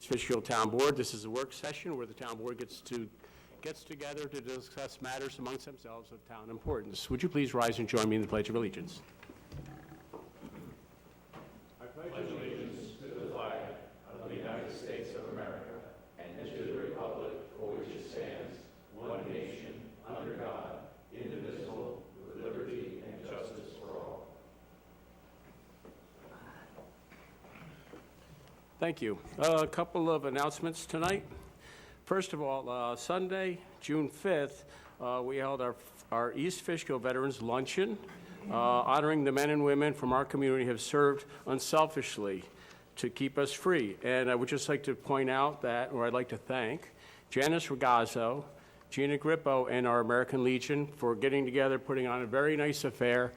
Fishkill Town Board. This is a work session where the town board gets together to discuss matters amongst themselves of town importance. Would you please rise and join me in the Pledge of Allegiance? Thank you. A couple of announcements tonight. First of all, Sunday, June 5th, we held our East Fishkill Veterans Luncheon, honoring the men and women from our community who have served unselfishly to keep us free. And I would just like to point out that, or I'd like to thank, Janice Ragazzo, Gina Grippo, and our American Legion for getting together, putting on a very nice affair.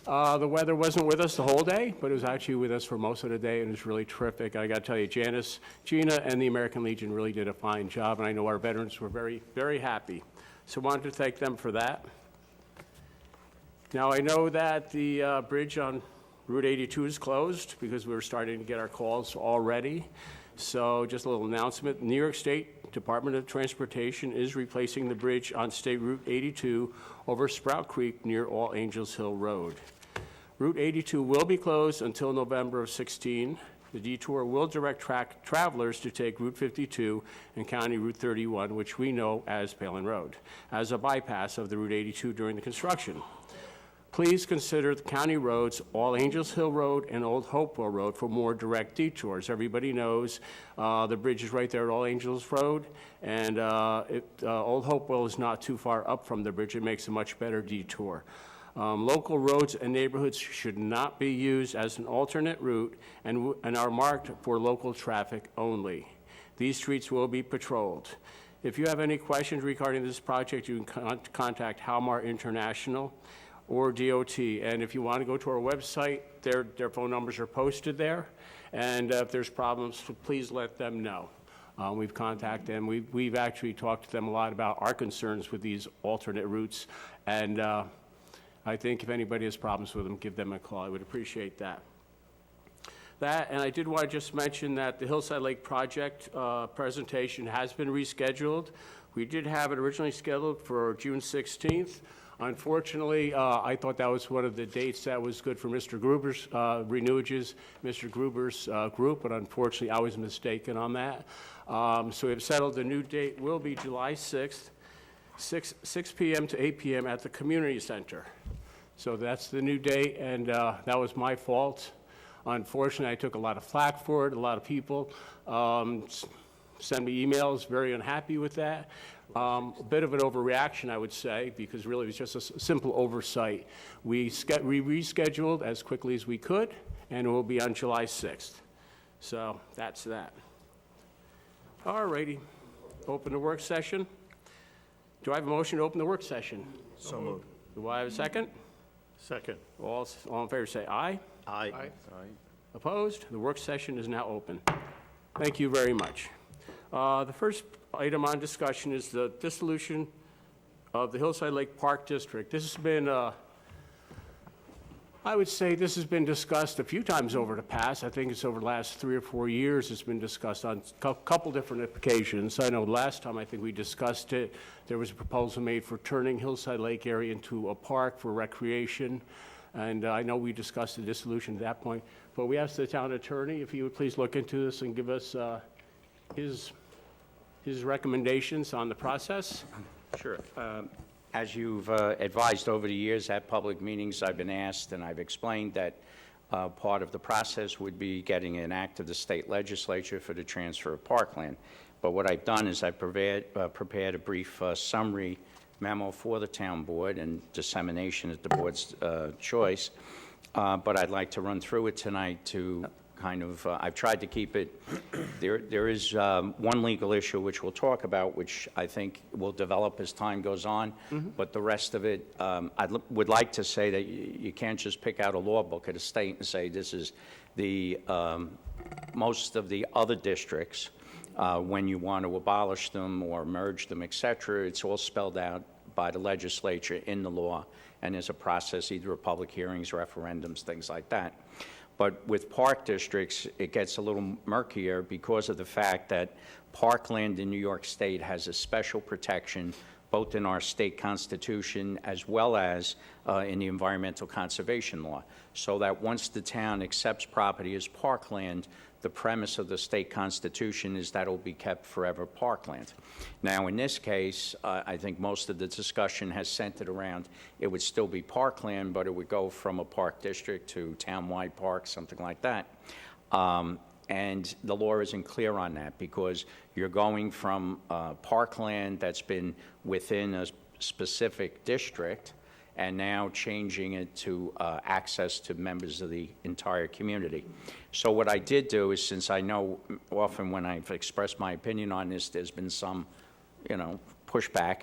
The weather wasn't with us the whole day, but it was actually with us for most of the day, and it was really terrific. I got to tell you, Janice, Gina, and the American Legion really did a fine job, and I know our veterans were very, very happy. So I wanted to thank them for that. Now, I know that the bridge on Route 82 is closed because we were starting to get our calls already. So just a little announcement. New York State Department of Transportation is replacing the bridge on State Route 82 over Sprout Creek near All Angels Hill Road. Route 82 will be closed until November of 16. The detour will direct travelers to take Route 52 and County Route 31, which we know as Palin Road, as a bypass of the Route 82 during the construction. Please consider the county roads, All Angels Hill Road and Old Hopewell Road, for more direct detours. Everybody knows the bridge is right there at All Angels Road, and Old Hopewell is not too far up from the bridge. It makes a much better detour. Local roads and neighborhoods should not be used as an alternate route and are marked for local traffic only. These streets will be patrolled. If you have any questions regarding this project, you can contact Halmar International or DOT. And if you want to go to our website, their phone numbers are posted there. And if there's problems, please let them know. We've contacted them. We've actually talked to them a lot about our concerns with these alternate routes. And I think if anybody has problems with them, give them a call. I would appreciate that. And I did want to just mention that the Hillside Lake project presentation has been rescheduled. We did have it originally scheduled for June 16th. Unfortunately, I thought that was one of the dates that was good for Mr. Gruber's, Mr. Gruber's group, but unfortunately, I was mistaken on that. So we've settled the new date will be July 6th, 6 p.m. to 8 p.m. at the community center. So that's the new date, and that was my fault. Unfortunately, I took a lot of flack for it. A lot of people sent me emails, very unhappy with that. A bit of an overreaction, I would say, because really it was just a simple oversight. We rescheduled as quickly as we could, and it will be on July 6th. So that's that. All righty. Open the work session. Do I have a motion to open the work session? So moved. Do I have a second? Second. All in favor say aye. Aye. Opposed? The work session is now open. Thank you very much. The first item on discussion is the dissolution of the Hillside Lake Park District. This has been, I would say this has been discussed a few times over the past. I think it's over the last 3 or 4 years. It's been discussed on a couple different occasions. I know last time I think we discussed it, there was a proposal made for turning Hillside Lake area into a park for recreation. And I know we discussed the dissolution at that point. But we asked the town attorney if he would please look into this and give us his recommendations on the process. Sure. As you've advised over the years at public meetings, I've been asked and I've explained that part of the process would be getting an act of the state legislature for the transfer of parkland. But what I've done is I've prepared a brief summary memo for the town board and dissemination at the board's choice. But I'd like to run through it tonight to kind of, I've tried to keep it, there is one legal issue which we'll talk about, which I think will develop as time goes on, but the rest of it, would like to say that you can't just pick out a law book at a state and say this is the, most of the other districts, when you want to abolish them or merge them, et cetera, it's all spelled out by the legislature in the law, and there's a process, either of public hearings, referendums, things like that. But with park districts, it gets a little murkier because of the fact that parkland in New York State has a special protection both in our state constitution as well as in the environmental conservation law. So that once the town accepts property as parkland, the premise of the state constitution is that it will be kept forever parkland. Now, in this case, I think most of the discussion has centered around it would still be parkland, but it would go from a park district to townwide park, something like that. And the law isn't clear on that because you're going from parkland that's been within a specific district and now changing it to access to members of the entire community. So what I did do is, since I know often when I've expressed my opinion on this, there's been some, pushback,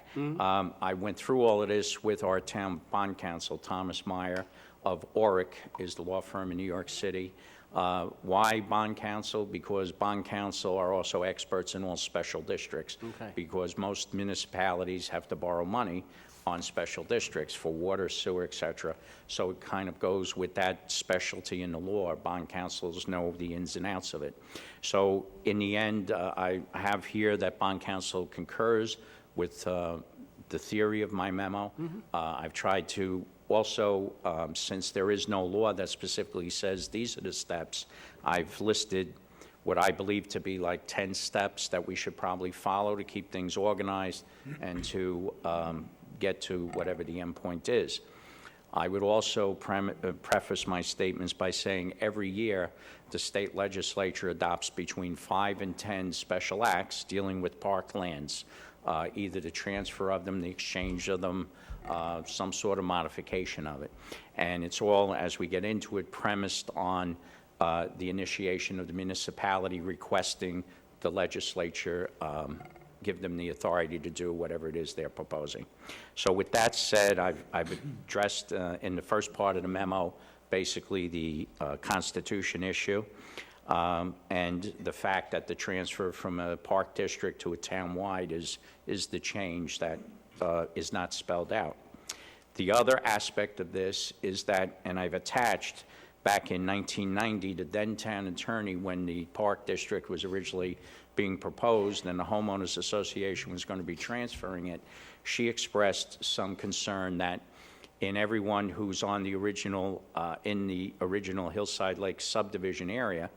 I went through all of this with our town bond counsel, Thomas Meyer of Oric, is the law firm in New York City. Why bond counsel? Because bond counsel are also experts in all special districts. Okay. Because most municipalities have to borrow money on special districts for water, sewer, et cetera. So it kind of goes with that specialty in the law. Bond counsels know the ins and outs of it. So in the end, I have here that bond counsel concurs with the theory of my memo. I've tried to also, since there is no law that specifically says these are the steps, I've listed what I believe to be like 10 steps that we should probably follow to keep things organized and to get to whatever the end point is. I would also preface my statements by saying every year the state legislature adopts between 5 and 10 special acts dealing with park lands, either the transfer of them, the exchange of them, some sort of modification of it. And it's all, as we get into it, premised on the initiation of the municipality requesting the legislature give them the authority to do whatever it is they're proposing. So with that said, I've addressed in the first part of the memo basically the Constitution issue and the fact that the transfer from a park district to a town-wide is the change that is not spelled out. The other aspect of this is that, and I've attached back in 1990, the then town attorney, when the park district was originally being proposed and the homeowners association was going to be transferring it, she expressed some concern that in everyone who's on the original, in the original Hillside Lake subdivision area,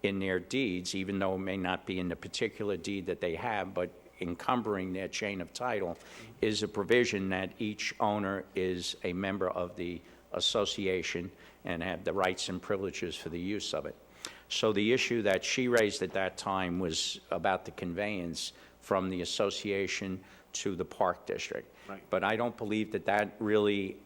in their deeds, even though it may not be in the particular deed that they have, but encumbering their chain of title, is a provision that each owner is a member of the association and have the rights and privileges for the use of it. So the issue that she raised at that time was about the conveyance from the association to the park district. Right. But I don't believe that that really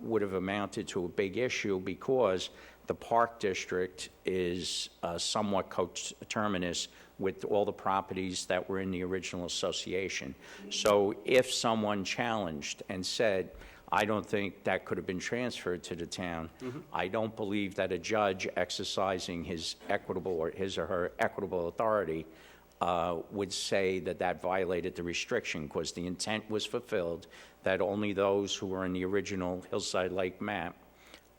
would have amounted to a big issue because the park district is somewhat coterminous with all the properties that were in the original association. So if someone challenged and said, I don't think that could have been transferred to the town, I don't believe that a judge exercising his equitable or his or her equitable authority would say that that violated the restriction because the intent was fulfilled that only those who were in the original Hillside Lake map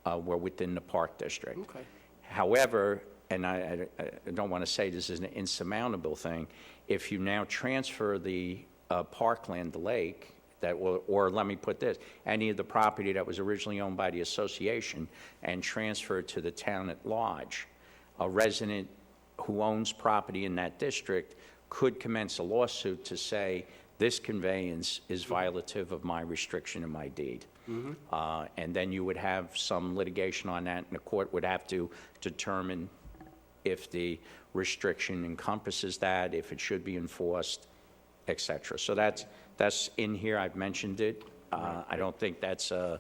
were within the park district. Okay. However, and I don't want to say this is an insurmountable thing, if you now transfer the parkland, the lake, that will, or let me put this, any of the property that was originally owned by the association and transferred to the town at large, a resident who owns property in that district could commence a lawsuit to say, this conveyance is violative of my restriction in my deed. And then you would have some litigation on that, and the court would have to determine if the restriction encompasses that, if it should be enforced, et cetera. So that's in here. I've mentioned it. I don't think that's a,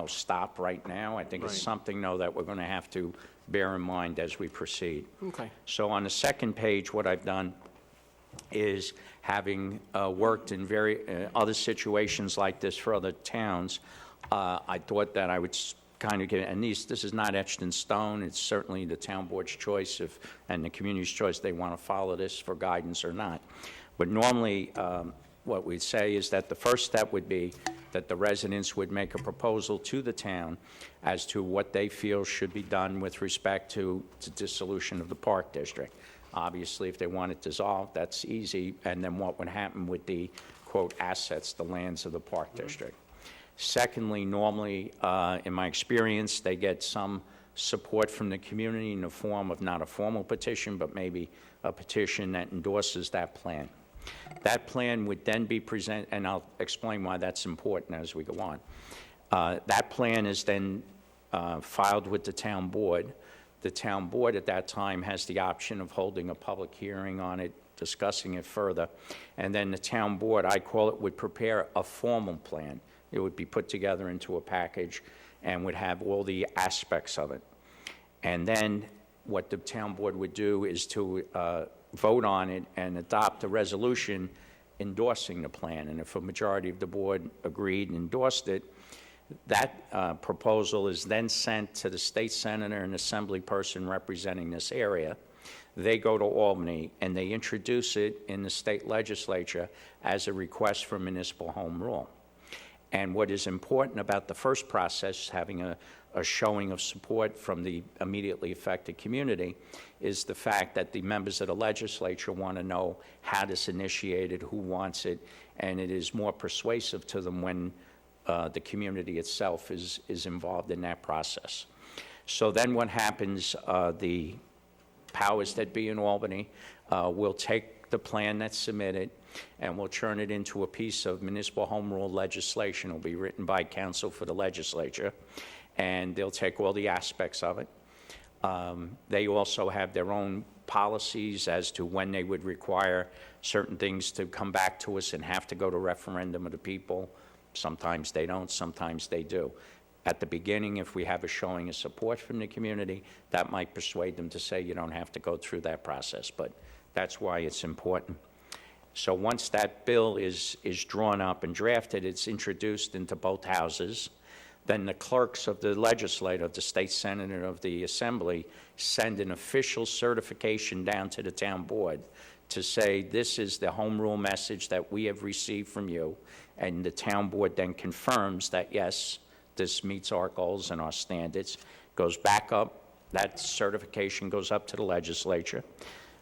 stop right now. I think it's Right. something, though, that we're going to have to bear in mind as we proceed. Okay. So on the second page, what I've done is, having worked in other situations like this for other towns, I thought that I would kind of get, and this is not etched in stone. It's certainly the town board's choice and the community's choice they want to follow this for guidance or not. But normally, what we'd say is that the first step would be that the residents would make a proposal to the town as to what they feel should be done with respect to dissolution of the Park District. Obviously, if they want it dissolved, that's easy, and then what would happen with the, quote, assets, the lands of the Park District. Secondly, normally, in my experience, they get some support from the community in the form of not a formal petition, but maybe a petition that endorses that plan. That plan would then be presented, and I'll explain why that's important as we go on. That plan is then filed with the town board. The town board at that time has the option of holding a public hearing on it, discussing it further, and then the town board, I call it, would prepare a formal plan. It would be put together into a package and would have all the aspects of it. And then what the town board would do is to vote on it and adopt a resolution endorsing the plan. And if a majority of the board agreed and endorsed it, that proposal is then sent to the state senator and assembly person representing this area. They go to Albany and they introduce it in the state legislature as a request for municipal home rule. And what is important about the first process, having a showing of support from the immediately affected community, is the fact that the members of the legislature want to know how this initiated, who wants it, and it is more persuasive to them when the community itself is involved in that process. So then what happens, the powers that be in Albany will take the plan that's submitted and we'll turn it into a piece of municipal home rule legislation. It'll be written by counsel for the legislature, and they'll take all the aspects of it. They also have their own policies as to when they would require certain things to come back to us and have to go to referendum of the people. Sometimes they don't, sometimes they do. At the beginning, if we have a showing of support from the community, that might persuade them to say you don't have to go through that process, but that's why it's important. So once that bill is drawn up and drafted, it's introduced into both houses. Then the clerks of the legislature, of the state senator, of the assembly, send an official certification down to the town board to say this is the home rule message that we have received from you. And the town board then confirms that, yes, this meets our goals and our standards, goes back up, that certification goes up to the legislature.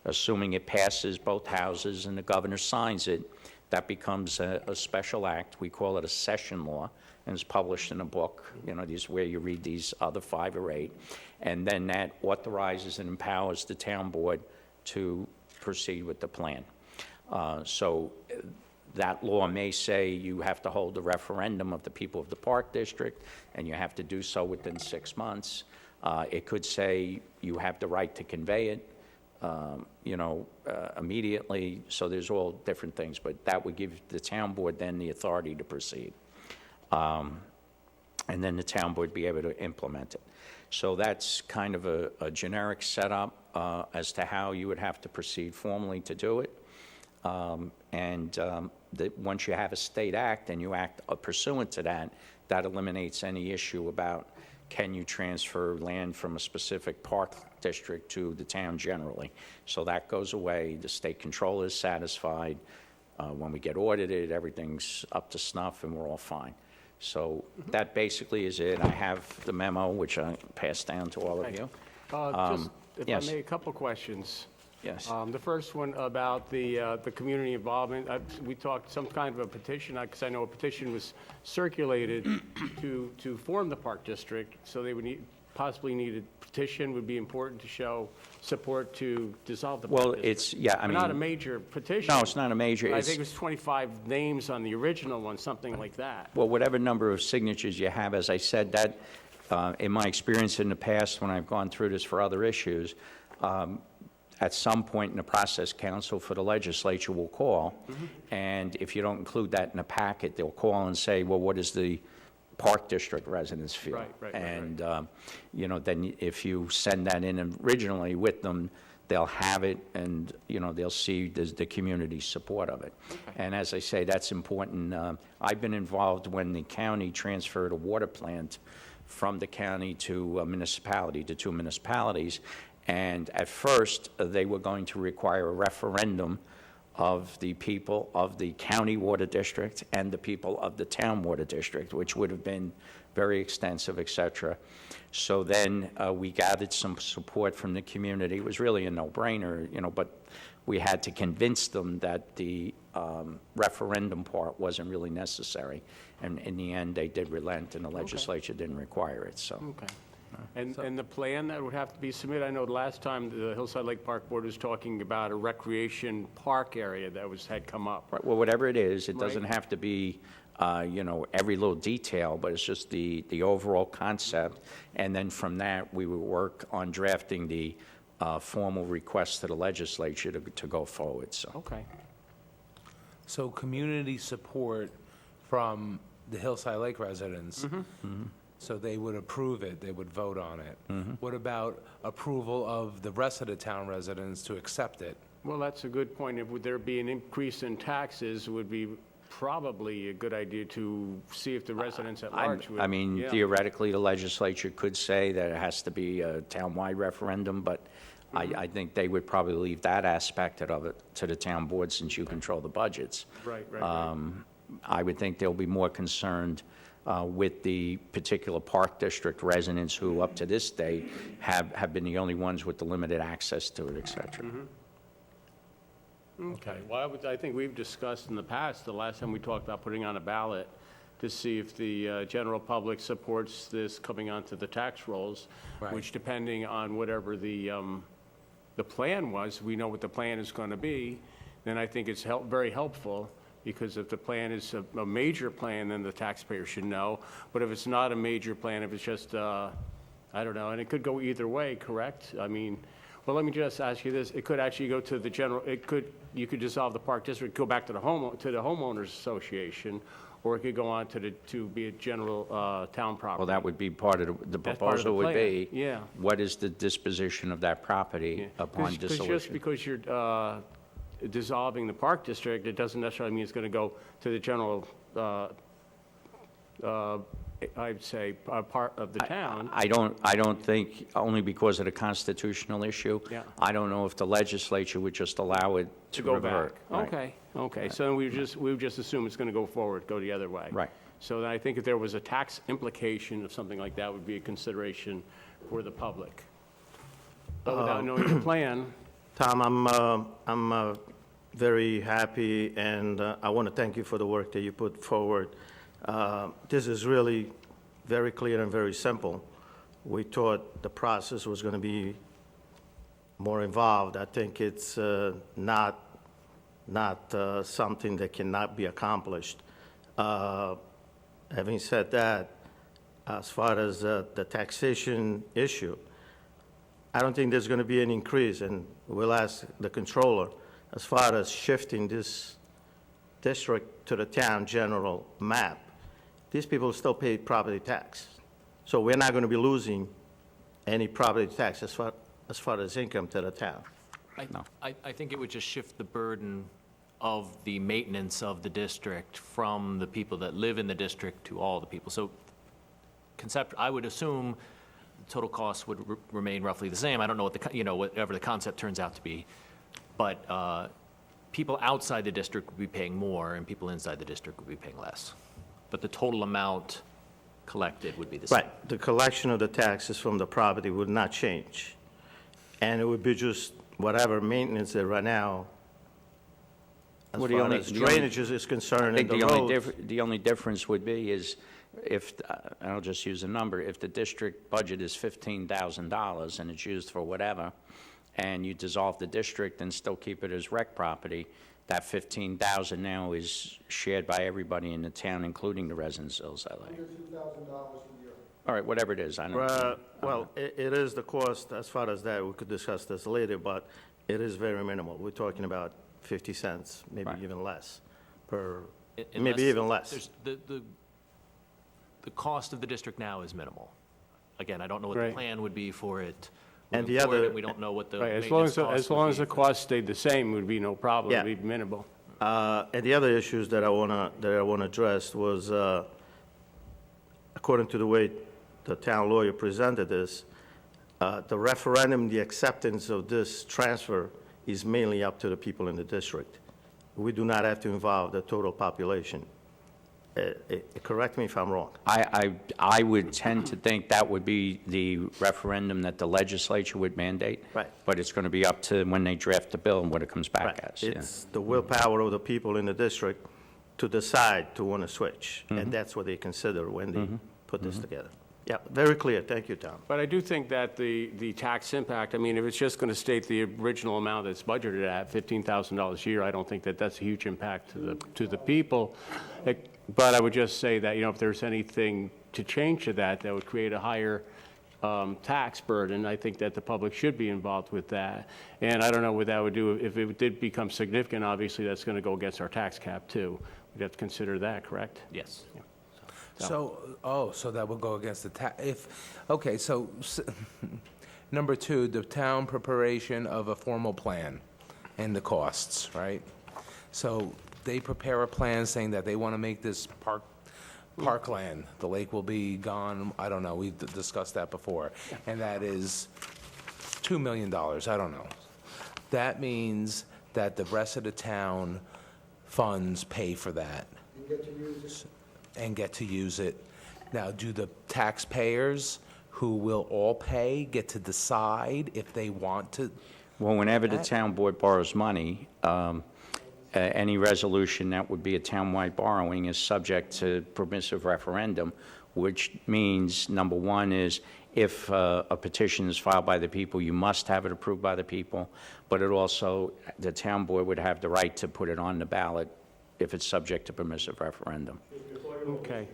Assuming it passes both houses and the governor signs it, that becomes a special act. We call it a session law, and it's published in a book. You know, these where you read these other 5 or 8. And then that authorizes and empowers the town board to proceed with the plan. So that law may say you have to hold a referendum of the people of the Park District, and you have to do so within 6 months. It could say you have the right to convey it, immediately. So there's all different things, but that would give the town board then the authority to proceed. And then the town board be able to implement it. So that's kind of a generic setup as to how you would have to proceed formally to do it. Once you have a state act and you act pursuant to that, that eliminates any issue about can you transfer land from a specific park district to the town generally. So that goes away. The state controller is satisfied. When we get audited, everything's up to snuff and we're all fine. So that basically is it. I have the memo, which I passed down to all of you. Just, if yes. I may, a couple questions. Yes. The first one about the community involvement. We talked some kind of a petition, because I know a petition was circulated to form the Park District, so they would possibly need a petition, would be important to show support to dissolve the Park Well, District. it's, yeah, I mean. Not a major petition. No, it's not a major. I It's, think it was 25 names on the original one, something like that. well, whatever number of signatures you have, as I said, that, in my experience in the past, when I've gone through this for other issues, at some point in the process, counsel for the legislature will call, and if you don't include that in the packet, they'll call and say, well, what does the Park District residents feel? Right. And, then if you send that in originally with them, they'll have it, and, they'll see the community support of it. And as I say, that's important. I've been involved when the county transferred a water plant from the county to a municipality, to 2 municipalities, and at first, they were going to require a referendum of the people of the county water district and the people of the town water district, which would have been very extensive, et cetera. So then we gathered some support from the community. It was really a no-brainer, but we had to convince them that the referendum part wasn't really necessary. And in the end, they did relent, and the legislature didn't require it, so. Okay. And the plan that would have to be submitted, I know last time the Hillside Lake Park Board was talking about a recreation park area that had come up. Right, well, whatever it is, it doesn't Right. have to be, every little detail, but it's just the overall concept. And then from that, we would work on drafting the formal request to the legislature to go forward, so. Okay. So community support from the Hillside Lake residents. So they would approve it, they would vote on it. What about approval of the rest of the town residents to accept it? Well, that's a good point. If would there be an increase in taxes, it would be probably a good idea to see if the residents at large would. I mean, yeah. theoretically, the legislature could say that it has to be a townwide referendum, but I think they would probably leave that aspect of it to the town board, since you control the budgets. Right. I would think they'll be more concerned with the particular park district residents who, up to this day, have been the only ones with the limited access to it, et cetera. Okay. Well, I think we've discussed in the past, the last time we talked about putting on a ballot to see if the general public supports this coming onto the tax rolls, Right. which depending on whatever the plan was, we know what the plan is going to be, then I think it's very helpful, because if the plan is a major plan, then the taxpayer should know. But if it's not a major plan, if it's just, I don't know, and it could go either way, correct? I mean, well, let me just ask you this. It could actually go to the general, you could dissolve the park district, go back to the homeowners association, or it could go on to be a general town property. Well, that would be part of the That's part of the proposal would plan, be. yeah. What is the disposition of that property upon Because just dissolution? because you're dissolving the park district, it doesn't necessarily mean it's going to go to the general, I'd say, part of the town. I don't think, only because of the constitutional issue. Yeah. I don't know if the legislature would just allow it to Go revert. back. Right. Okay, so then we would just assume it's going to go forward, go the other way. Right. So then I think if there was a tax implication of something like that, would be a consideration for the public. But without knowing the plan, Tom, I'm very happy, and I want to thank you for the work that you put forward. This is really very clear and very simple. We thought the process was going to be more involved. I think it's not something that cannot be accomplished. Having said that, as far as the taxation issue, I don't think there's going to be an increase, and we'll ask the controller, as far as shifting this district to the town general map, these people still pay property tax. So we're not going to be losing any property tax as far as income to the town. I think it would just shift the burden of the maintenance of the district from the people that live in the district to all the people. So I would assume the total cost would remain roughly the same. I don't know whatever the concept turns out to be. But people outside the district would be paying more, and people inside the district would be paying less. But the total amount collected would be the same. Right, the collection of the taxes from the property would not change. And it would be just whatever maintenance there right now, as Well, the far only- as the only- drainage is concerned I and think the the only roads. the only difference would be is if, and I'll just use a number, if the district budget is $15,000 and it's used for whatever, and you dissolve the district and still keep it as rec property, that $15,000 now is shared by everybody in the town, including the residents of Hillside Lake. All right, whatever it is, I don't. Well, it is the cost, as far as that, we could discuss this later, but it is very minimal. We're talking about 50 cents, maybe Right. even less, per, Unless maybe even less. there's the cost of the district now is minimal. Again, I don't know what the Right. plan would be for it. And moving the forward, other- and we don't know what the right, maintenance cost as long would as the be. cost stayed the same, would be no problem, Yeah. it'd be minimal. And the other issues that I wanna address was, according to the way the town lawyer presented this, the referendum, the acceptance of this transfer is mainly up to the people in the district. we do not have to involve the total population. Correct me if I'm wrong. I would tend to think that would be the referendum that the legislature would mandate. Right. But it's going to be up to when they draft the bill and what it comes back as. yeah. It's the willpower of the people in the district to decide to want to switch, and that's what they consider when they put this together. Yeah, very clear. Thank you, Tom. But I do think that the tax impact, I mean, if it's just going to state the original amount that's budgeted at, $15,000 a year, I don't think that that's a huge impact to the people. But I would just say that, you know, if there's anything to change to that, that would create a higher tax burden, I think that the public should be involved with that. And I don't know what that would do. If it did become significant, obviously, that's going to go against our tax cap, too. We'd have to consider that, correct? Yes. So that would go against the okay, so, number 2, the town preparation of a formal plan and the costs, right? So they prepare a plan saying that they want to make this parkland, the lake will be gone, I don't know, we've discussed that before, and that is $2 million, I don't know. That means that the rest of the town funds pay for that. And get to use it. Now, do the taxpayers who will all pay get to decide if they want to? Well, whenever the That- town board borrows money, any resolution that would be a townwide borrowing is subject to permissive referendum, which means, number one is, if a petition is filed by the people, you must have it approved by the people, but it also, the town board would have the right to put it on the ballot if it's subject to permissive referendum. Okay.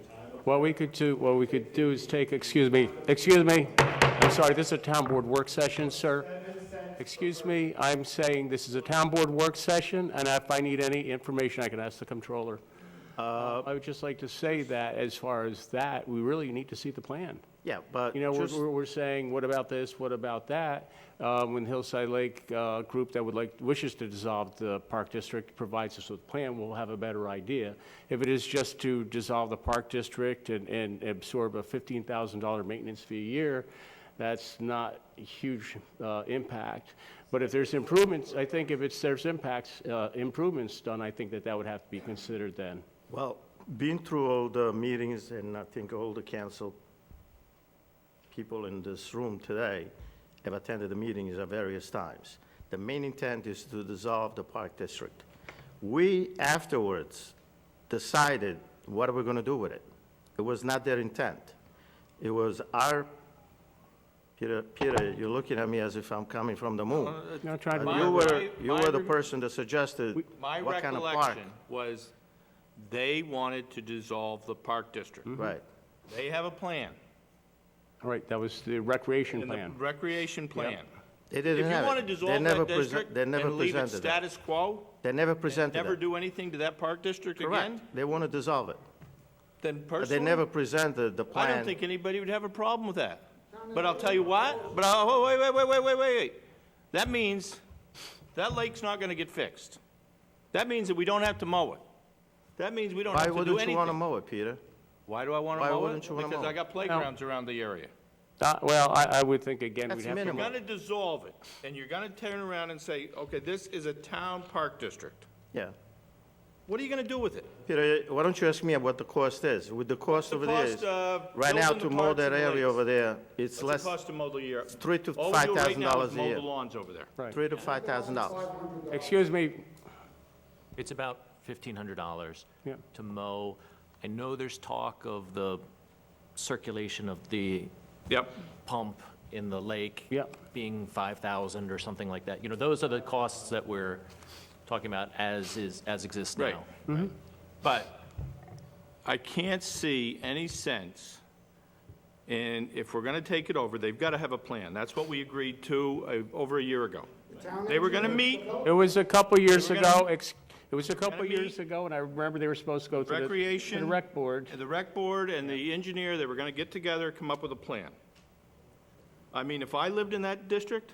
What we could do is take, excuse me, I'm sorry, this is a town board work session, sir. Excuse me, I'm saying this is a town board work session, and if I need any information, I can ask the controller. I would just like to say that, as far as that, we really need to see the plan. Yeah, but You know, just, we're saying, what about this, what about that? When Hillside Lake group that wishes to dissolve the park district provides us with a plan, we'll have a better idea. If it is just to dissolve the park district and absorb a $15,000 maintenance fee a year, that's not a huge impact. But if there's improvements, I think if there's improvements done, I think that would have to be considered then. well, being through all the meetings, and I think all the council people in this room today have attended the meetings at various times. The main intent is to dissolve the park district. We afterwards decided what are we going to do with it. It was not their intent. It was our, Peter, you're looking at me as if I'm coming from the moon. Not trying to But be- you were the person that suggested My what kind of park. recollection was they wanted to dissolve the park district. Right. They have a plan. All right, that was the recreation in the plan. recreation plan. They didn't If you have want it. to They dissolve never that presen- district they never and leave it presented that. status quo, They never presented never it. do anything to that park district Correct. again, They want to dissolve it. then But personally. they never presented the I plan. don't think anybody would have a problem with that. But I'll tell you what, wait. That means that lake's not gonna get fixed. That means that we don't have to mow it. That means we don't Why have to do wouldn't you want to anything. mow it, Peter? Why do I wanna why mow wouldn't it? you wanna Because mow I it? got playgrounds around the area. Well, I would think, again, That's we'd have to. You're minimal. gonna dissolve it, and you're gonna turn around and say, okay, this is a town park district. Yeah. What are you gonna do with it? Peter, why don't you ask me what the cost is? With the cost The over there cost is, of right now, building to the mow parks that and the area lakes. over there, it's What's less, the cost to mow the year? $3,000 to All we do right now is $5,000 a mow year. the lawns over there. Right. $3,000 to $5,000. Excuse me, It's about $1,500 Yeah. to mow. I know there's talk of the circulation of the Yep. pump in the lake Yeah. being 5,000 or something like that. You know, those are the costs that we're talking about as exists Right. now. But I can't see any sense in, if we're gonna take it over, they've gotta have a plan. That's what we agreed to over a year ago. They were gonna meet, it was a couple years We're gonna- ago, it was a couple gonna years meet ago, and I remember they were supposed to go to the Recreation. rec board. the rec board and the engineer, they were gonna get together, come up with a plan. I mean, if I lived in that district,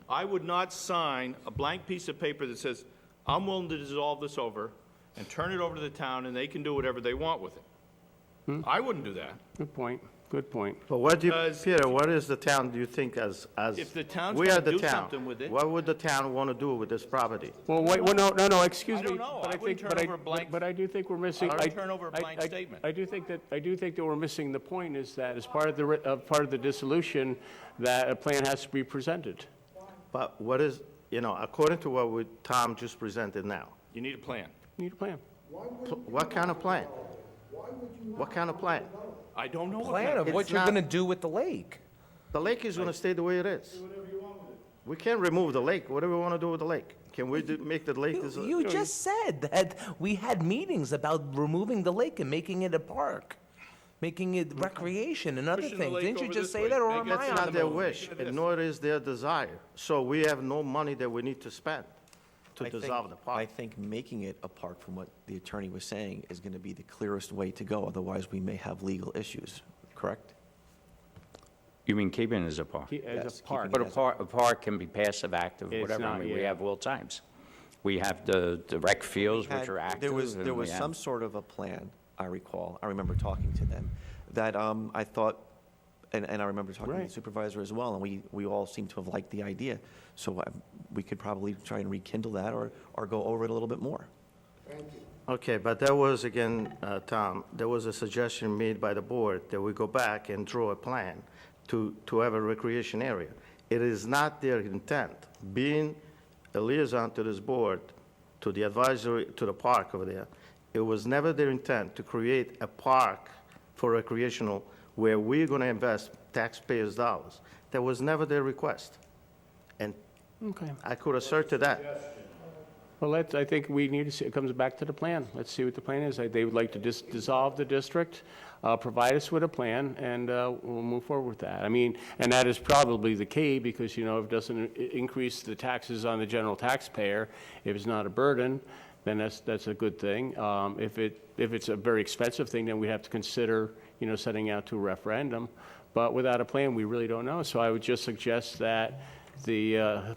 I would not sign a blank piece of paper that says, I'm willing to dissolve this over and turn it over to the town, and they can do whatever they want with it. I wouldn't do that. Good point. Good point. But what do you, Because- Peter, what is the town, do you think, as If the town's we gonna are the do town, something with it- what would the town want to do with this property? Well, wait, well, no, excuse I me. don't know. but I wouldn't think- turn but over a blank- But I do think we're missing. I wouldn't turn over a blank statement. I do think that we're missing the point is that as part of the dissolution, that a plan has to be presented. But what is, according to what Tom just presented now, You need a plan. Need a plan. what kind of plan? What kind of plan? I don't know what Plan kind of of, what It's you're not- gonna do with the lake. The lake is going to stay the way it is. We can't remove the lake. What do we want to do with the lake? Can we make the lake? You just said that we had meetings about removing the lake and making it a park, making it recreation and other Pushing the things. lake Didn't you over just this say way. that, or Make am it- I That's on not the their move? wish, and nor is their desire. So we have no money that we need to spend to I think- dissolve the I park. think making it a park, from what the attorney was saying, is going to be the clearest way to go. Otherwise, we may have legal issues, correct? You mean keeping it as a park? As Yes, a park. But a park can be passive, active, It's whatever. I not, mean, we yeah. have all types. We have the rec fields, which Had- are active. There was and we have- some sort of a plan, I recall, I remember talking to them, that I thought, and I remember talking to the Right. supervisor as well, and we all seemed to have liked the idea. So we could probably try and rekindle that or go over it a little bit more. Okay, but there was, again, Tom, there was a suggestion made by the board that we go back and draw a plan to have a recreation area. It is not their intent, being a liaison to this board, to the advisory, to the park over there, it was never their intent to create a park for recreational where we're going to invest taxpayers' dollars. That was never their request. And Okay. I could assert to that. Well, I think we need to see, it comes back to the plan. Let's see what the plan is. They would like to dissolve the district, provide us with a plan, and we'll move forward with that. I mean, and that is probably the key, because, if it doesn't increase the taxes on the general taxpayer, if it's not a burden, then that's a good thing. If it's a very expensive thing, then we have to consider, setting out to a referendum. But without a plan, we really don't know. So I would just suggest that the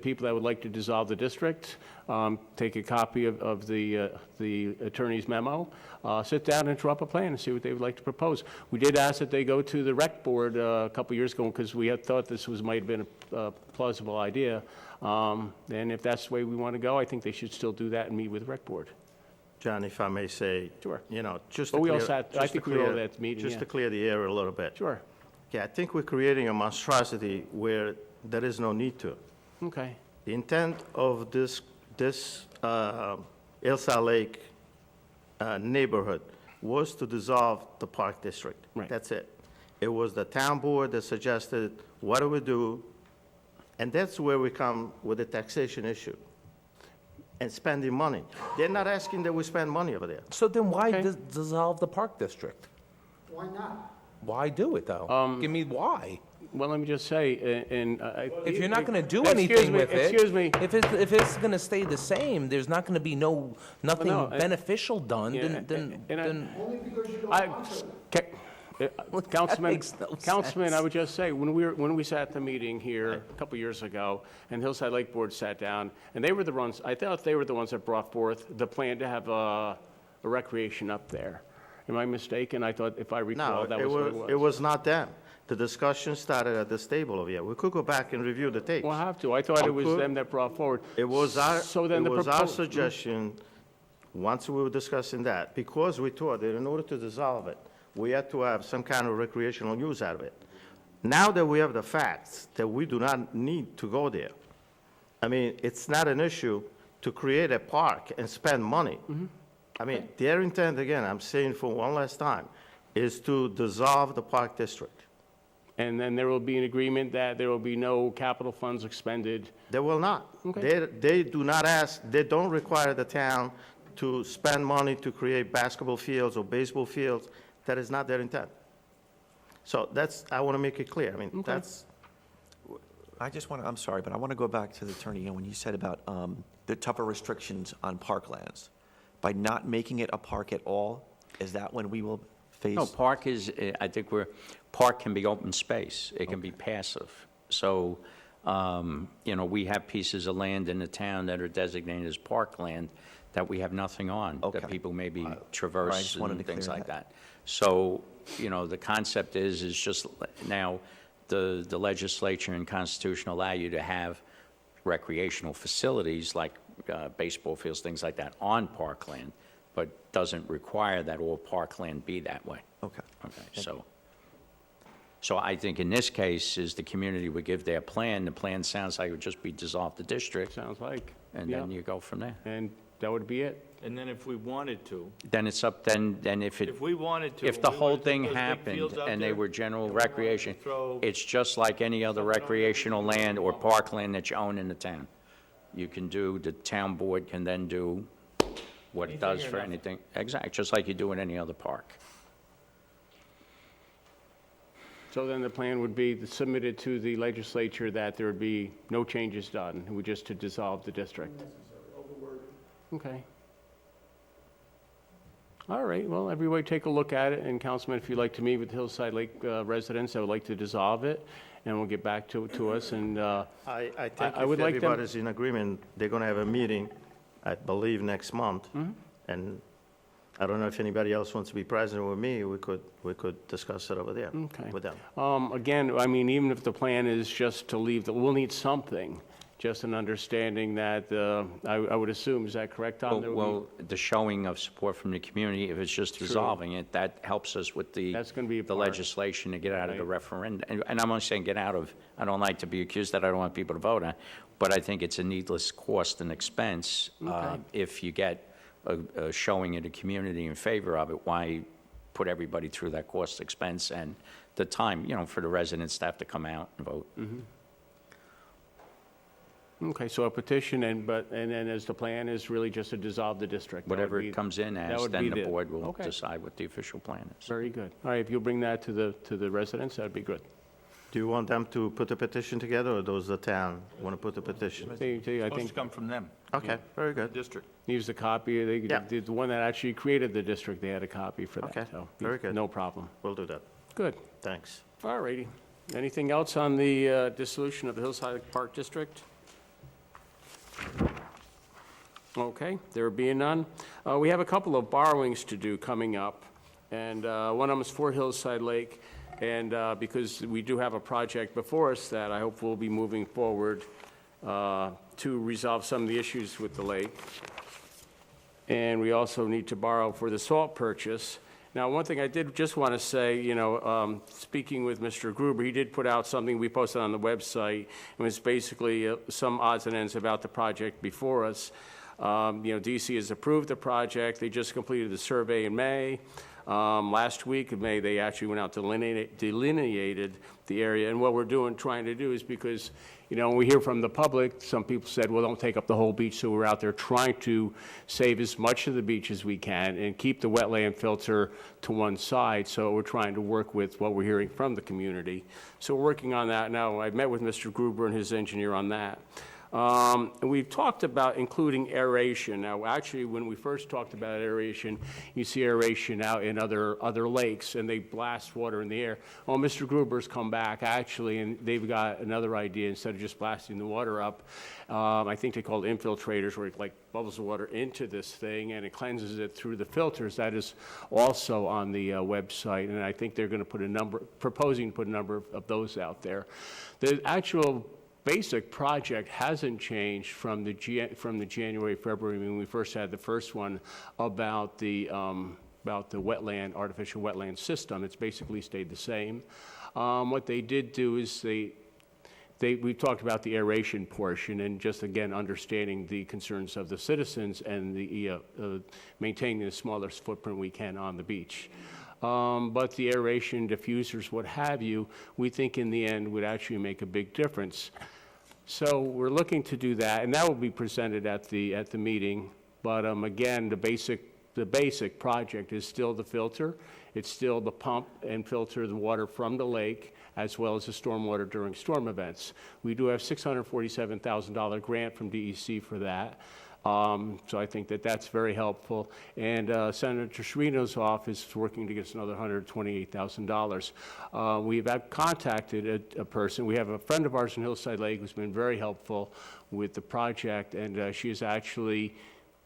people that would like to dissolve the district, take a copy of the attorney's memo, sit down and draw up a plan and see what they would like to propose. We did ask that they go to the rec board a couple years ago, because we had thought this might have been a plausible idea. And if that's the way we want to go, I think they should still do that and meet with the rec board. John, if I may say. Sure. Just But to we all clear. sat- I just to think we were all clear- at the meeting, Just yeah. to clear the air a little bit. Sure. Yeah, I think we're creating a monstrosity where there is no need to. Okay. The intent of this Elsa Lake neighborhood was to dissolve the park district. Right. That's it. It was the town board that suggested, what do we do? And that's where we come with the taxation issue and spending money. They're not asking that we spend money over there. So then why Okay. dissolve the park district? Why not? Why do it, though? Give me why. Well, let me just say, and If you're not going to do Excuse anything me, with it. excuse me. If it's going to stay the same, there's not going to be nothing no, beneficial done, yeah, then, and I- then, Only because you don't I, want to. Councilman, makes no Councilman, I sense. would just say, when we sat at the meeting here a couple years ago, and Hillside Lake Board sat down, and they were the ones, I thought they were the ones that brought forth the plan to have a recreation up there. Am I mistaken? I thought, if I recall, No, that it was what it was, was. it was not them. The discussion started at this table over here. We could go back and review the tapes. Well, I have to. I thought it was Could- them that brought forward. It was our, So then it the was our propos- suggestion, once we were discussing that, because we thought that in order to dissolve it, we had to have some kind of recreational use out of it. Now that we have the facts that we do not need to go there, I mean, it's not an issue to create a park and spend money. I mean, their intent, again, I'm saying for one last time, is to dissolve the park district. And then there will be an agreement that there will be no capital funds expended. They will not. Okay. They do not ask, they don't require the town to spend money to create basketball fields or baseball fields. That is not their intent. So that's, I want to make it clear. I mean, that's, I just want to, I'm sorry, but I want to go back to the attorney, when you said about the tougher restrictions on parklands. By not making it a park at all, is that when we will face? No, park is, I think park can be open space. It can be passive. So, we have pieces of land in the town that are designated as parkland that we have nothing on, that Okay. people maybe I just traverse wanted and to things clear like that. So, the concept is just now, the legislature and Constitution allow you to have recreational facilities like baseball fields, things like that, on parkland, but doesn't require that all parkland be that way. Okay. Okay, so I think in this case, is the community would give their plan, the plan sounds like it would just be dissolve the district, Sounds like. and yeah. then you go from there. And that would be it. And then if we wanted to, Then it's up, then if it, if we wanted to. if the we whole wanted to thing put those big happened fields out and they there, were general and we wanted to recreation, throw- it's just like any other recreational land or parkland that you own in the town. You can do, the town board can then do what it does Anything or for nothing. anything. Exactly, just like you do in any other park. So then the plan would be submitted to the legislature that there would be no changes done, it would just to dissolve the district. Okay. All right, well, everybody take a look at it, and Councilman, if you'd like to meet with Hillside Lake residents that would like to dissolve it, and we'll get back to us, and, I think I would if like them- everybody's in agreement, they're going to have a meeting, I believe, next month. Mm-hmm. And I don't know if anybody else wants to be present with me, we could discuss it over there Okay. with them. again, I mean, even if the plan is just to leave, we'll need something, just an understanding that, I would assume, is that correct, Tom? There would be- Well, the showing of support from the community, if it's just dissolving it, that helps us with the That's gonna be a the part. legislation to get out of the Right. referendum. And I'm only saying get out of, I don't like to be accused that I don't want people to vote on, but I think it's a needless cost and expense. If you get a showing in the community in favor of it, why put everybody through that cost, expense, and the time, for the residents to have to come out and vote? Okay, so a petition, and then as the plan is really just to dissolve the district. That would Whatever be- it comes in that as, would then be the board will okay. decide what the official plan is. Very good. All right, if you'll bring that to the residents, that'd be good. Do you want them to put a petition together, or does the town want to put a petition? I Supposed think to come from them, Okay, very good. district. use the copy, Yeah. the one that actually created the district, they had a copy for that. Okay, so very good. No problem. We'll do that. Good. Thanks. All righty. Anything else on the dissolution of the Hillside Park District? Okay, there being none. We have a couple of borrowings to do coming up, and one of them is for Hillside Lake, and because we do have a project before us that I hope will be moving forward to resolve some of the issues with the lake. And we also need to borrow for the salt purchase. Now, one thing I did just want to say, speaking with Mr. Gruber, he did put out something we posted on the website. It was basically some odds and ends about the project before us. DC has approved the project. They just completed the survey in May. Last week of May, they actually went out delineated the area. And what we're trying to do is because, when we hear from the public, some people said, well, don't take up the whole beach. So we're out there trying to save as much of the beach as we can and keep the wetland filter to one side. So we're trying to work with what we're hearing from the community. So we're working on that now. I've met with Mr. Gruber and his engineer on that. And we've talked about including aeration. Now, actually, when we first talked about aeration, you see aeration out in other lakes, and they blast water in the air. Well, Mr. Gruber's come back, actually, and they've got another idea. Instead of just blasting the water up, I think they call it infiltrators, where it bubbles the water into this thing, and it cleanses it through the filters. That is also on the website, and I think they're going to proposing to put a number of those out there. The actual basic project hasn't changed from the January, February, when we first had the first one about the wetland, artificial wetland system. It's basically stayed the same. What they did do is we talked about the aeration portion and just, again, understanding the concerns of the citizens and the maintaining the smallest footprint we can on the beach. But the aeration diffusers, what have you, we think in the end would actually make a big difference. So we're looking to do that, and that will be presented at the meeting. But again, the basic project is still the filter. It's still the pump and filter the water from the lake, as well as the stormwater during storm events. We do have $647,000 grant from DEC for that. So I think that that's very helpful. And Senator Sciarrino's office is working to get us another $128,000. We've contacted a person. We have a friend of ours in Hillside Lake who's been very helpful with the project, and she is actually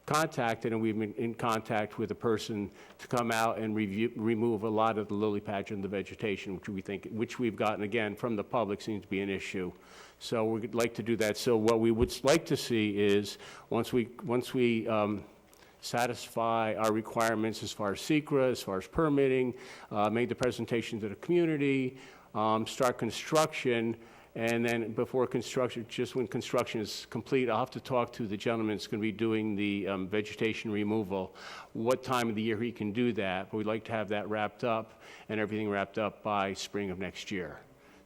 contacted, and we've been in contact with a person to come out and remove a lot of the lily pad and the vegetation, which we've gotten, again, from the public, seems to be an issue. So we'd like to do that. So what we would like to see is, once we satisfy our requirements as far as SECRA, as far as permitting, make the presentation to the community, start construction, and then before construction, just when construction is complete, I'll have to talk to the gentleman that's going to be doing the vegetation removal, what time of the year he can do that. But we'd like to have that wrapped up and everything wrapped up by spring of next year.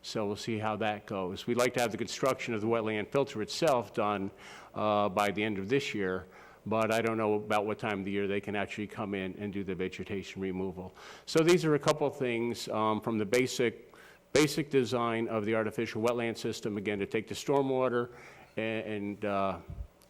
So we'll see how that goes. We'd like to have the construction of the wetland filter itself done by the end of this year, but I don't know about what time of the year they can actually come in and do the vegetation removal. So these are a couple of things from the basic design of the artificial wetland system, again, to take the stormwater and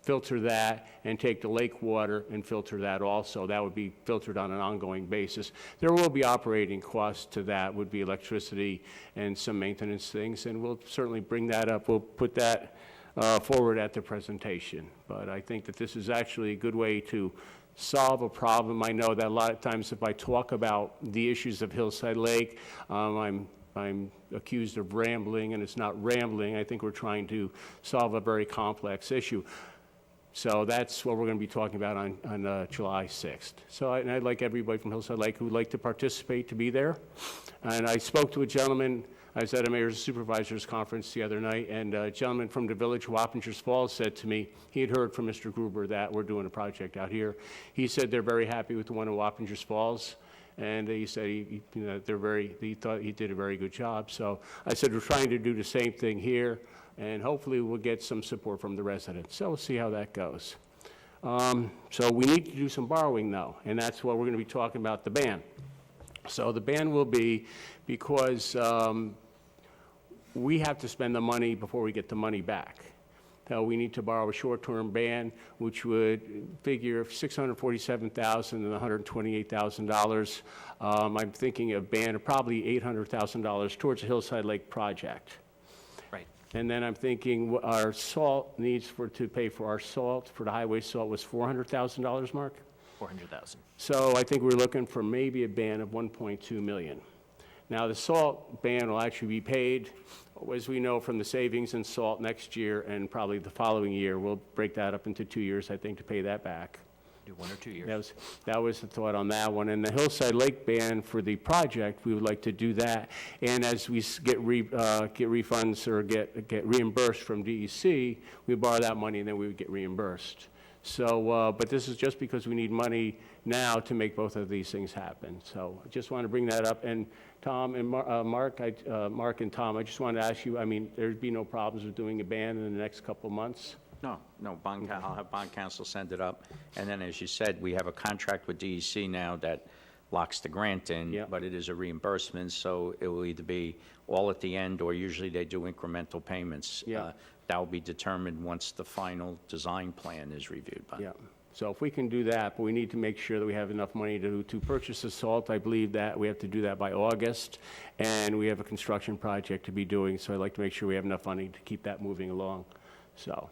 filter that, and take the lake water and filter that also. That would be filtered on an ongoing basis. There will be operating costs to that, would be electricity and some maintenance things, and we'll certainly bring that up. We'll put that forward at the presentation. But I think that this is actually a good way to solve a problem. I know that a lot of times if I talk about the issues of Hillside Lake, I'm accused of rambling, and it's not rambling. I think we're trying to solve a very complex issue. So that's what we're going to be talking about on July 6th. So I'd like everybody from Hillside Lake who would like to participate to be there. And I spoke to a gentleman. I was at a mayor's supervisors conference the other night, and a gentleman from the village of Wappingers Falls said to me, he had heard from Mr. Gruber that we're doing a project out here. He said they're very happy with the one in Wappingers Falls. And he said he thought he did a very good job. So I said, we're trying to do the same thing here, and hopefully we'll get some support from the residents. So we'll see how that goes. So we need to do some borrowing, though, and that's what we're going to be talking about, the ban. So the ban will be because we have to spend the money before we get the money back. We need to borrow a short-term ban, which would figure $647,000 and $128,000. I'm thinking a ban of probably $800,000 towards the Hillside Lake project. Right. And then I'm thinking our salt needs to pay for our salt, for the highway salt, was $400,000, Mark? 400,000. So I think we're looking for maybe a ban of 1.2 million. Now, the salt ban will actually be paid, as we know, from the savings in salt next year and probably the following year. We'll break that up into 2 years, I think, to pay that back. Do 1 or 2 years. That was the thought on that one. And the Hillside Lake ban for the project, we would like to do that. And as we get refunds or get reimbursed from DEC, we borrow that money and then we would get reimbursed. So, but this is just because we need money now to make both of these things happen. So I just want to bring that up. And Tom and Mark and Tom, I just wanted to ask you, I mean, there'd be no problems with doing a ban in the next couple of months? No, I'll have bond counsel send it up. And then, as you said, we have a contract with DEC now that locks the grant in, Yep. but it is a reimbursement, so it will either be all at the end, or usually they do incremental payments. Yeah. That will be determined once the final design plan is reviewed by. Yeah. So if we can do that, but we need to make sure that we have enough money to purchase the salt. I believe that we have to do that by August, and we have a construction project to be doing, so I'd like to make sure we have enough money to keep that moving along. So,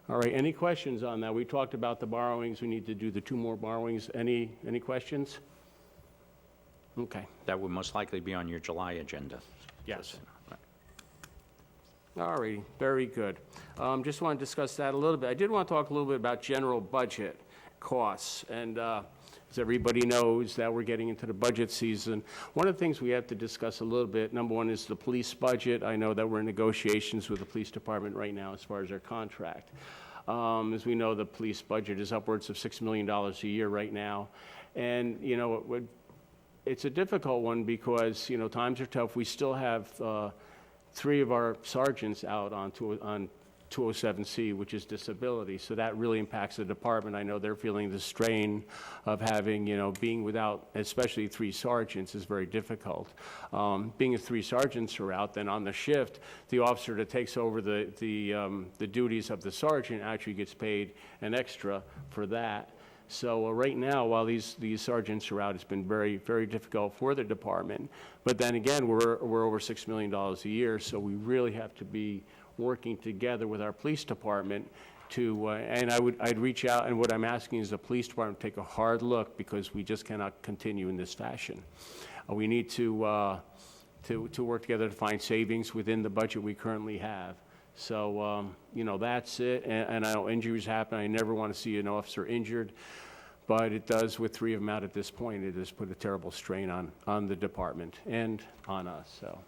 all right, any questions on that? We talked about the borrowings. We need to do the 2 more borrowings. Any questions? Okay. That would most likely be on your July agenda. Yes. All right, very good. Just want to discuss that a little bit. I did want to talk a little bit about general budget costs. And as everybody knows, that we're getting into the budget season. One of the things we have to discuss a little bit, number one, is the police budget. I know that we're in negotiations with the police department right now as far as their contract. As we know, the police budget is upwards of $6 million a year right now. And, you know, it's a difficult one because, you know, times are tough. We still have 3 of our sergeants out on 207C, which is disability. So that really impacts the department. I know they're feeling the strain of having, you know, being without, especially 3 sergeants is very difficult. Being as 3 sergeants are out, then on the shift, the officer that takes over the duties of the sergeant actually gets paid an extra for that. So right now, while these sergeants are out, it's been very, very difficult for the department. But then again, we're over $6 million a year, so we really have to be working together with our police department and I'd reach out, and what I'm asking is the police department to take a hard look, because we just cannot continue in this fashion. We need to work together to find savings within the budget we currently have. So, that's it, and I know injuries happen, I never want to see an officer injured, but it does, with 3 of them out at this point, it has put a terrible strain on the department and on us, so.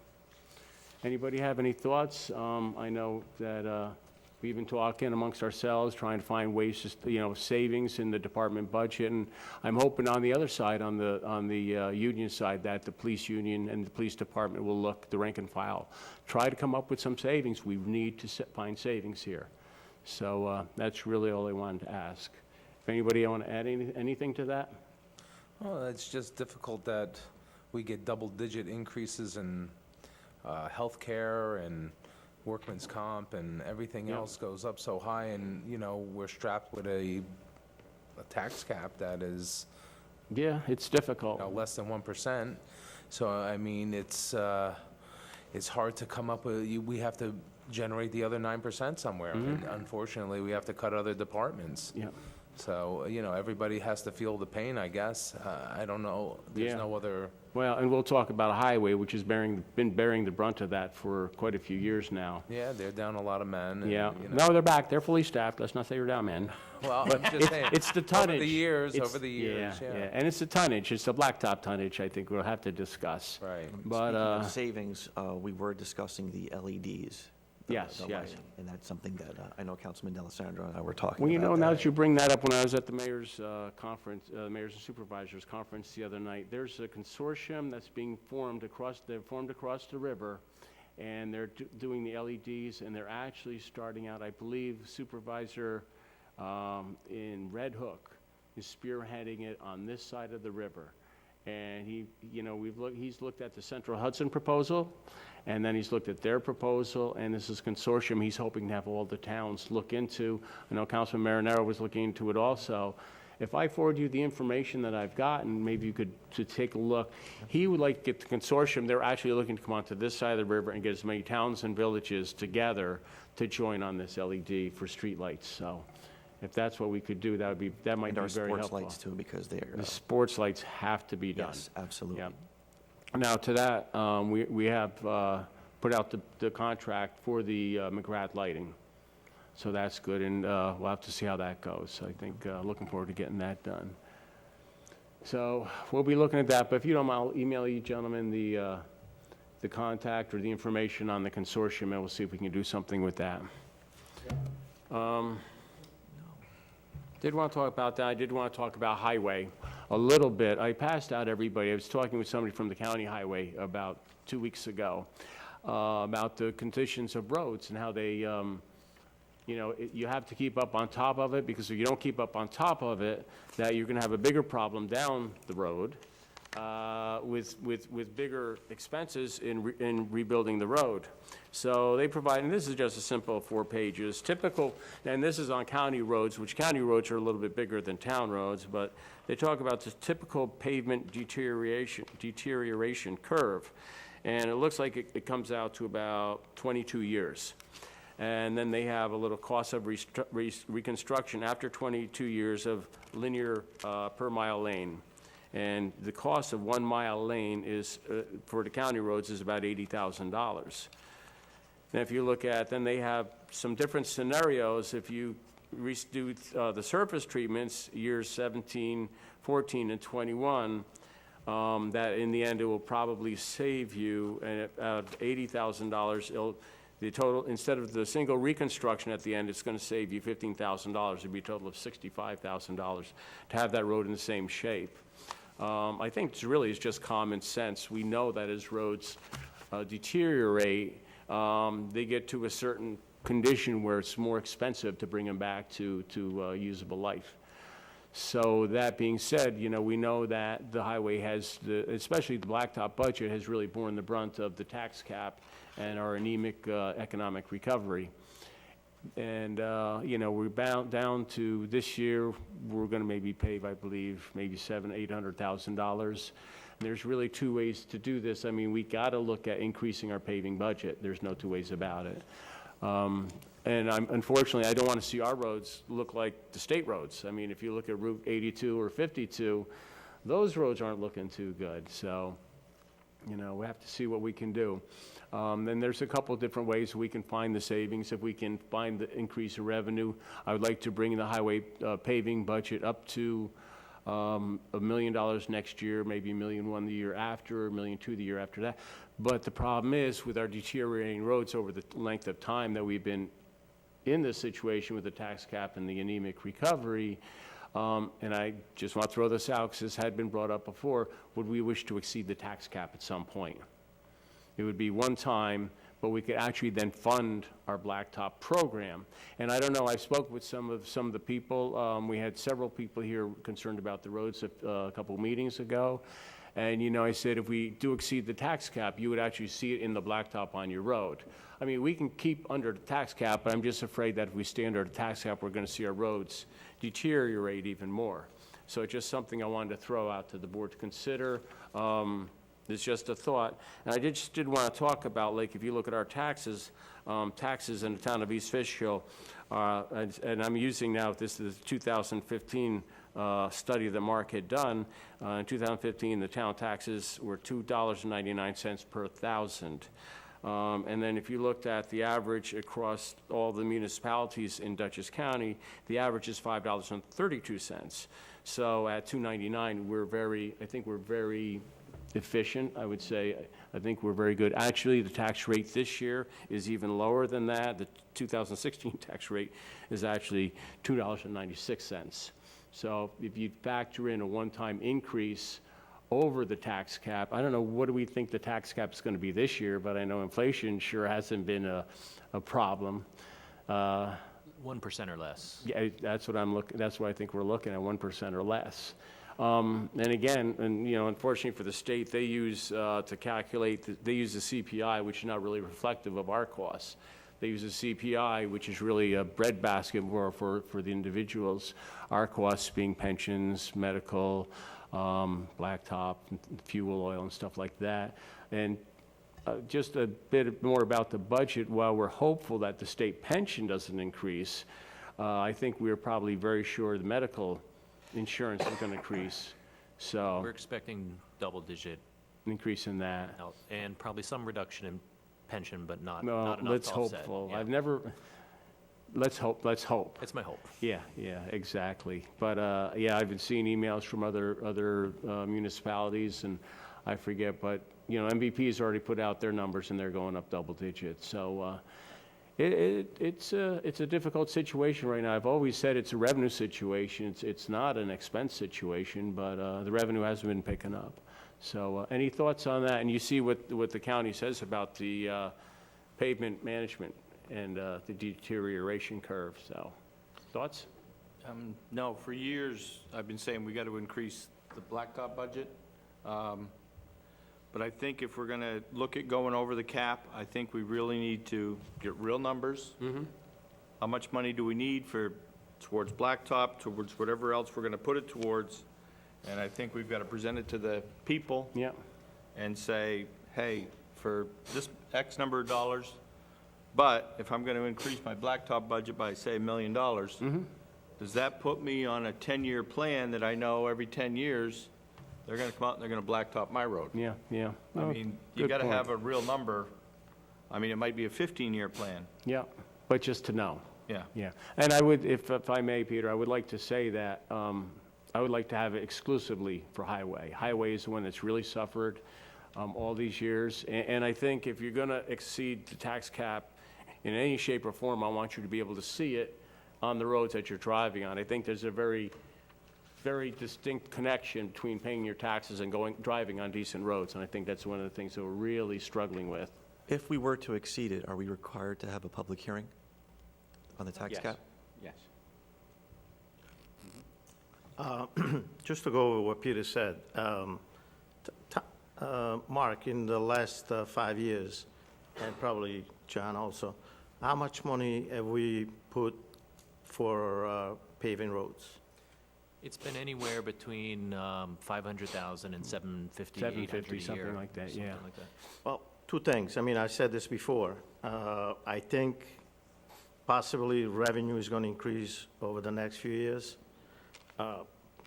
Anybody have any thoughts? I know that we've been talking amongst ourselves, trying to find ways to, savings in the department budget, and I'm hoping on the other side, on the union side, that the police union and the police department will look, the rank and file, try to come up with some savings. We need to find savings here. So that's really all I wanted to ask. If anybody want to add anything to that? Well, it's just difficult that we get double-digit increases in healthcare and workman's comp, and everything else goes up so high, and, we're strapped with a tax cap that is, Yeah, it's difficult. less than 1%. So, I mean, it's hard to come up with, we have to generate the other 9% somewhere. And unfortunately, we have to cut other departments. Yeah. So, everybody has to feel the pain, I guess. I don't know, there's Yeah. no other, Well, and we'll talk about a highway, which has been bearing the brunt of that for quite a few years now. yeah, they're down a lot of men. and, Yeah. you know. No, they're back. They're fully staffed. Let's not say they're down, man. Well, I'm just saying. It's the tonnage. Over the years, Yeah, yeah. And it's the tonnage. It's the blacktop tonnage, I think we'll have to discuss. Right. But, Speaking of savings, we were discussing the LEDs. Yes, the yes. lighting, and that's something that I know Councilman D'Alessandro and I were talking Well, about. now that you bring that up, when I was at the mayor's conference, Mayors and Supervisors Conference the other night, there's a consortium that's being formed across the river, and they're doing the LEDs, and they're actually starting out, I believe, Supervisor in Red Hook is spearheading it on this side of the river. And he's looked at the Central Hudson proposal, and then he's looked at their proposal, and this is consortium he's hoping to have all the towns look into. I know Councilman Marinero was looking into it also. If I forward you the information that I've gotten, maybe you could to take a look. He would like to get the consortium, they're actually looking to come onto this side of the river and get as many towns and villages together to join on this LED for streetlights. So if that's what we could do, that might And be our very sports helpful. lights too, because they're, The sports lights have to be done. yes, absolutely. Yeah. Now, to that, we have put out the contract for the McGrath lighting. So that's good, and we'll have to see how that goes. I think, looking forward to getting that done. So we'll be looking at that, but if you don't mind, I'll email you gentlemen the contact or the information on the consortium, and we'll see if we can do something with that. Did want to talk about that. I did want to talk about highway a little bit. I passed out everybody. I was talking with somebody from the county highway about 2 weeks ago about the conditions of roads and how they, you have to keep up on top of it, because if you don't keep up on top of it, that you're going to have a bigger problem down the road with bigger expenses in rebuilding the road. So they provide, and this is just a simple 4 pages, typical, and this is on county roads, which county roads are a little bit bigger than town roads, but they talk about the typical pavement deterioration curve. And it looks like it comes out to about 22 years. And then they have a little cost of reconstruction after 22 years of linear per mile lane. And the cost of 1 mile lane is, for the county roads, is about $80,000. Now, if you look at, then they have some different scenarios. If you do the surface treatments, years 17, 14, and 21, that in the end, it will probably save you $80,000. The total, instead of the single reconstruction at the end, it's going to save you $15,000. It'd be a total of $65,000 to have that road in the same shape. I think it's really is just common sense. We know that as roads deteriorate, they get to a certain condition where it's more expensive to bring them back to usable life. So that being said, we know that the highway has, especially the blacktop budget, has really borne the brunt of the tax cap and our anemic economic recovery. And, we're bound down to this year, we're going to maybe pay, I believe, maybe $800,000. There's really 2 ways to do this. I mean, we got to look at increasing our paving budget. There's no 2 ways about it. And unfortunately, I don't want to see our roads look like the state roads. I mean, if you look at Route 82 or 52, those roads aren't looking too good. So, we have to see what we can do. Then there's a couple of different ways we can find the savings. If we can find the increase in revenue, I would like to bring the highway paving budget up to $1 million next year, maybe $1.1 million the year after, $1.2 million the year after that. But the problem is, with our deteriorating roads over the length of time that we've been in this situation with the tax cap and the anemic recovery, and I just want to throw this out because this had been brought up before, would we wish to exceed the tax cap at some point? It would be one time, but we could actually then fund our blacktop program. And I don't know, I spoke with some of the people. We had several people here concerned about the roads a couple meetings ago. And, I said, if we do exceed the tax cap, you would actually see it in the blacktop on your road. I mean, we can keep under the tax cap, but I'm just afraid that if we stay under the tax cap, we're going to see our roads deteriorate even more. So it's just something I wanted to throw out to the board to consider. It's just a thought. And I just did want to talk about, like, if you look at our taxes in the town of East Fishkill, and I'm using now, this is the 2015 study that Mark had done. In 2015, the town taxes were $2.99 per thousand. And then if you looked at the average across all the municipalities in Dutchess County, the average is $5.32. So at $2.99, I think we're very efficient, I would say. I think we're very good. Actually, the tax rate this year is even lower than that. The 2016 tax rate is actually $2.96. So if you factor in a one-time increase over the tax cap, I don't know, what do we think the tax cap is going to be this year, but I know inflation sure hasn't been a problem. 1% or less. Yeah, that's what I think we're looking at, 1% or less. And again, unfortunately for the state, they use to calculate, they use the CPI, which is not really reflective of our costs. They use the CPI, which is really a breadbasket more for the individuals. Our costs being pensions, medical, blacktop, fuel oil, and stuff like that. And just a bit more about the budget. While we're hopeful that the state pension doesn't increase, I think we're probably very sure the medical insurance is going to increase. So We're expecting double-digit, an increase in that. and probably some reduction in pension, but not No, enough let's to hope. offset. Yeah. Let's hope. It's my hope. Yeah, exactly. But, I've been seeing emails from other municipalities, and I forget, but, MVP's already put out their numbers, and they're going up double digits. So it's a difficult situation right now. I've always said it's a revenue situation. It's not an expense situation, but the revenue hasn't been picking up. So any thoughts on that? And you see what the county says about the pavement management and the deterioration curve. So, thoughts? No, for years, I've been saying we got to increase the blacktop budget. But I think if we're going to look at going over the cap, I think we really need to get real numbers. How much money do we need towards blacktop, towards whatever else we're going to put it towards? And I think we've got to present it to the people Yeah. and say, hey, for this X number of dollars, but if I'm going to increase my blacktop budget by, say, $1 million, does that put me on a 10-year plan that I know every 10 years, they're going to come out and they're going to blacktop my road? Yeah. I mean, you good got to point. have a real number. I mean, it might be a 15-year plan. Yeah, but just to know. Yeah. Yeah. And I would, if I may, Peter, I would like to say that I would like to have it exclusively for highway. Highway is the one that's really suffered all these years. And I think if you're going to exceed the tax cap in any shape or form, I want you to be able to see it on the roads that you're driving on. I think there's a very distinct connection between paying your taxes and driving on decent roads. And I think that's one of the things that we're really struggling with. If we were to exceed it, are we required to have a public hearing on the tax Yes. cap? Yes. Just to go over what Peter said, Mark, in the last 5 years, and probably John also, how much money have we put for paving roads? It's been anywhere between 500,000 and 750, 800 a year. something like that, yeah. something like that. Well, two things. I mean, I said this before. I think possibly revenue is going to increase over the next few years.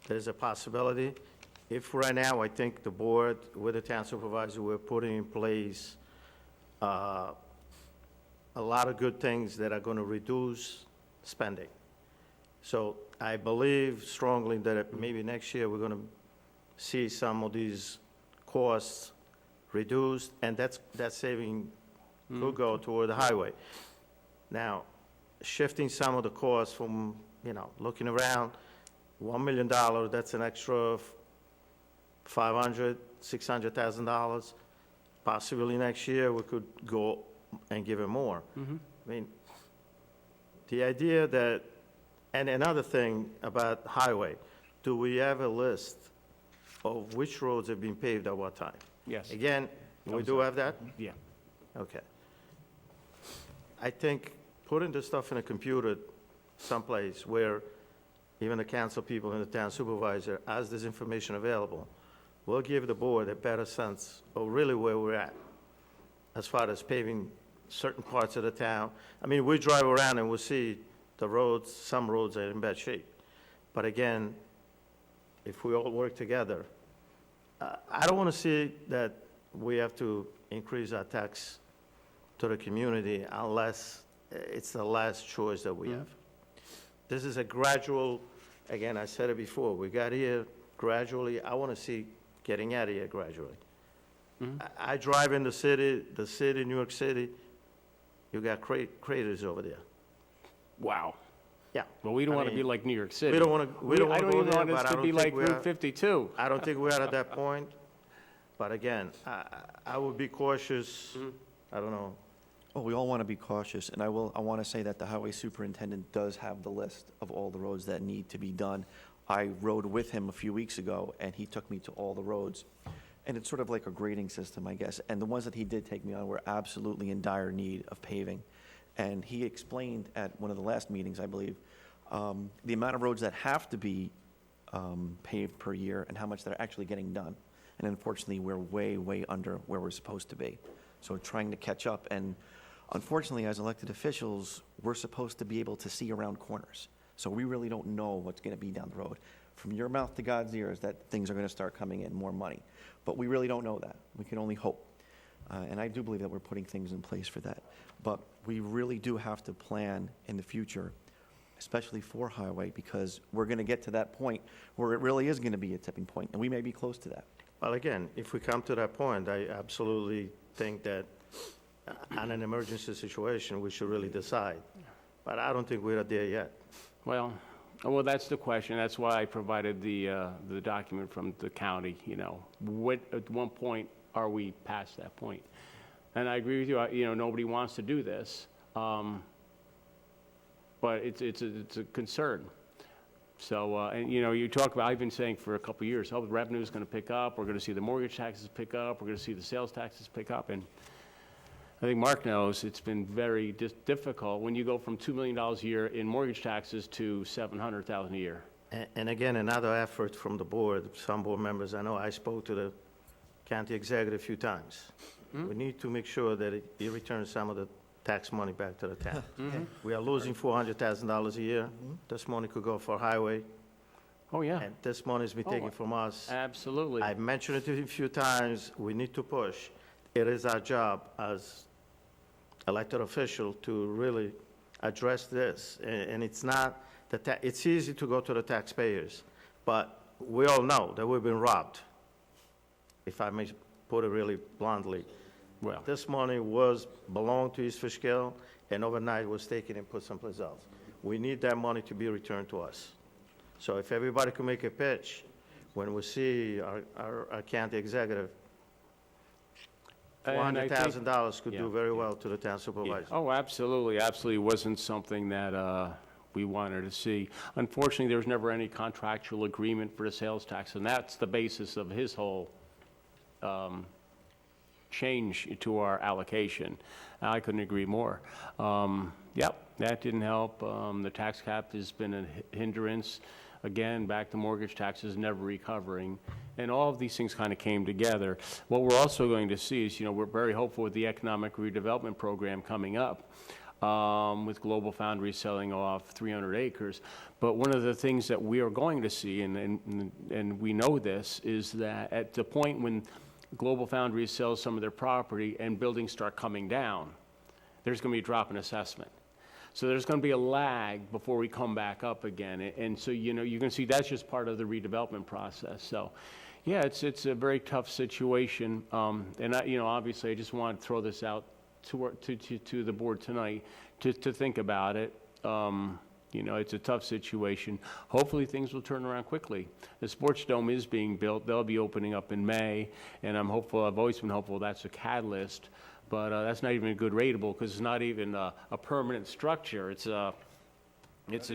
There's a possibility. If right now, I think the board with the town supervisor, we're putting in place a lot of good things that are going to reduce spending. So I believe strongly that maybe next year, we're going to see some of these costs reduced, and that saving could go toward the highway. Now, shifting some of the costs from, looking around, $1 million, that's an extra $500,000, $600,000. Possibly next year, we could go and give it more. I mean, the idea that, and another thing about highway, do we have a list of which roads have been paved at what time? Yes. Again, we do have that? Yeah. Okay. I think putting this stuff in a computer someplace where even the council people and the town supervisor has this information available will give the board a better sense of really where we're at as far as paving certain parts of the town. I mean, we drive around and we see the roads, some roads are in bad shape. But again, if we all work together, I don't want to see that we have to increase our tax to the community unless it's the last choice that we have. This is a gradual, again, I said it before, we got here gradually. I want to see getting out of here gradually. I drive in the city, New York City, you got craters over there. Wow. Yeah. Well, we don't I want to be mean, like New York City. We don't want to, we don't I want to don't go even there, want but us I to don't be think like we're, Route 52. I don't think we're at that point. But again, I would be cautious. I don't know. Well, we all want to be cautious, and I want to say that the highway superintendent does have the list of all the roads that need to be done. I rode with him a few weeks ago, and he took me to all the roads. And it's sort of like a grading system, I guess. And the ones that he did take me on were absolutely in dire need of paving. And he explained at one of the last meetings, I believe, the amount of roads that have to be paved per year and how much they're actually getting done. And unfortunately, we're way, way under where we're supposed to be. So trying to catch up. And unfortunately, as elected officials, we're supposed to be able to see around corners. So we really don't know what's going to be down the road. From your mouth to God's ears, that things are going to start coming in, more money. But we really don't know that. We can only hope. And I do believe that we're putting things in place for that. But we really do have to plan in the future, especially for highway, because we're going to get to that point where it really is going to be a tipping point, and we may be close to that. Well, again, if we come to that point, I absolutely think that on an emergency situation, we should really decide. But I don't think we're there yet. Well, that's the question. That's why I provided the document from the county, at one point are we past that point? And I agree with you, nobody wants to do this, but it's a concern. So, and you talk about, I've been saying for a couple of years, the revenue is going to pick up, we're going to see the mortgage taxes pick up, we're going to see the sales taxes pick up, and I think Mark knows it's been very difficult when you go from $2 million a year in mortgage taxes to $700,000 a year. And again, another effort from the board, some board members, I know I spoke to the county executive a few times. We need to make sure that he returns some of the tax money back to the town. We are losing $400,000 a year. This money could go for highway, Oh, yeah, and this money's been taken from us. absolutely. I've mentioned it to him a few times, we need to push. It is our job as elected official to really address this. And it's not, it's easy to go to the taxpayers, but we all know that we've been robbed, if I may put it really bluntly. Well, This money belonged to East Fishkill, and overnight was taken and put someplace else. We need that money to be returned to us. So if everybody could make a pitch, when we see our county executive, and I think- $400,000 could yeah, do very well to the town yeah. supervisor. Oh, absolutely, absolutely wasn't something that we wanted to see. Unfortunately, there was never any contractual agreement for the sales tax, and that's the basis of his whole change to our allocation. I couldn't agree more. Yep, that didn't help. The tax cap has been a hindrance. Again, back to mortgage taxes never recovering. And all of these things kind of came together. What we're also going to see is, we're very hopeful with the economic redevelopment program coming up. with Global Foundries selling off 300 acres. But one of the things that we are going to see, and we know this, is that at the point when Global Foundries sells some of their property and buildings start coming down, there's going to be a drop in assessment. So there's going to be a lag before we come back up again. And so, you know, you're going to see that's just part of the redevelopment process. So, yeah, it's a very tough situation. And, you know, obviously, I just want to throw this out to the board tonight to think about it. You know, it's a tough situation. Hopefully, things will turn around quickly. The Sports Dome is being built. They'll be opening up in May, and I'm hopeful, I've always been hopeful that's a catalyst. But that's not even a good rateable, because it's not even a permanent structure. It's a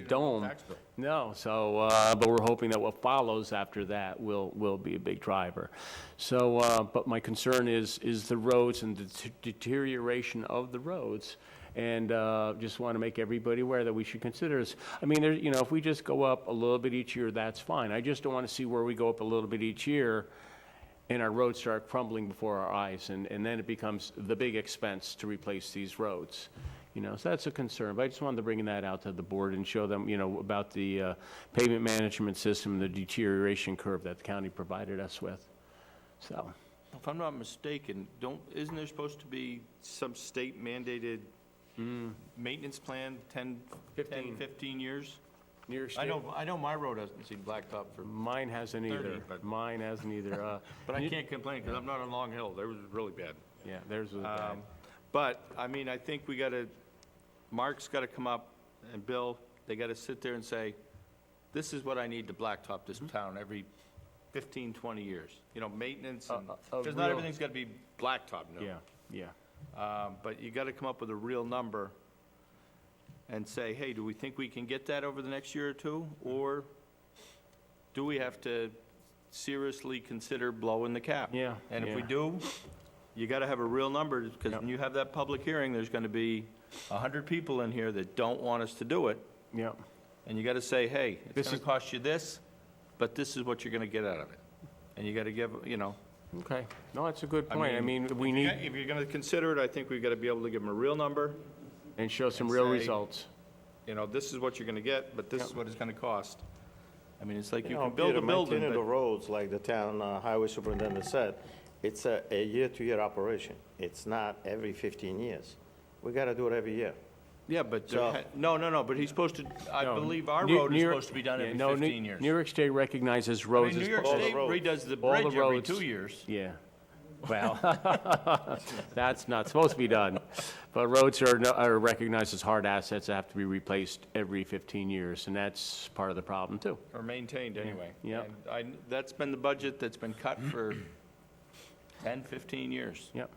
dome. No, so, but we're hoping that what follows after that will be a big driver. So, but my concern is the roads and the deterioration of the roads. And just want to make everybody aware that we should consider this. I mean, there, you know, if we just go up a little bit each year, that's fine. I just don't want to see where we go up a little bit each year and our roads start crumbling before our eyes, and then it becomes the big expense to replace these roads. You know, so that's a concern, but I just wanted to bring that out to the board and show them, you know, about the pavement management system and the deterioration curve that the county provided us with, so. If I'm not mistaken, isn't there supposed to be some state mandated maintenance plan, 10, 15 years? New York I State, know my road hasn't seen blacktop for, mine hasn't 30, either. but- Mine hasn't either. but I can't complain because I'm not on Long Hill. There was really bad. Yeah, theirs was bad. But, I mean, I think Mark's got to come up, and Bill, they got to sit there and say, this is what I need to blacktop this town every 15, 20 years. You know, maintenance, because not real- everything's got to be blacktop, no. Yeah. But you got to come up with a real number and say, hey, do we think we can get that over the next year or two? Or do we have to seriously consider blowing the cap? Yeah, And if we yeah. do, you got to have a real number, because when you have that public hearing, there's going to be 100 people in here that don't want us to do it. Yeah. And you got to say, hey, it's This going to is- cost you this, but this is what you're going to get out of it. And you got to give, you know. Okay. No, that's a good point. I mean, we if you- need, If you're going to consider it, I think we've got to be able to give them a real number. and show some and real say- results. You know, this is what you're going to get, but this is what it's going to cost. I mean, it's like you know, can build Peter, a building, maintaining the but roads, like the town highway superintendent said, it's a year-to-year operation. It's not every 15 years. We got to do it every year. yeah, but, So- no, but he's supposed to, I No, believe our New- road New is York- supposed to be done yeah, every no, New- 15 years. New York State recognizes I roads mean, as. New York all the State roads. redoes the All the bridge every roads. 2 years. Yeah. Well, that's not supposed to be done. But roads are recognized as hard assets that have to be replaced every 15 years, and that's part of the problem, too. Or maintained, anyway. Yeah. And that's been the budget that's been cut for 10, 15 years. Yep.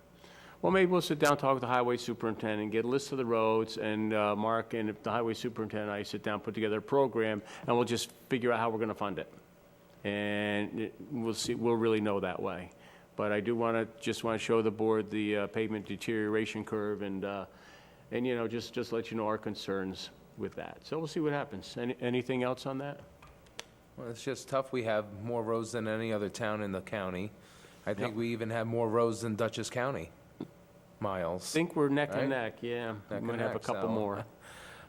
Well, maybe we'll sit down, talk with the highway superintendent, get a list of the roads, and Mark, and if the highway superintendent and I sit down, put together a program, and we'll just figure out how we're going to fund it. And we'll see, we'll really know that way. But I do just want to show the board the pavement deterioration curve, and you know, just let you know our concerns with that. So we'll see what happens. Anything else on that? Well, it's just tough. We have more roads than any other town in the county. I think we even have more roads than Dutchess County, miles. I think we're neck and Right? neck, yeah. We Neck might and have a neck, couple so- more.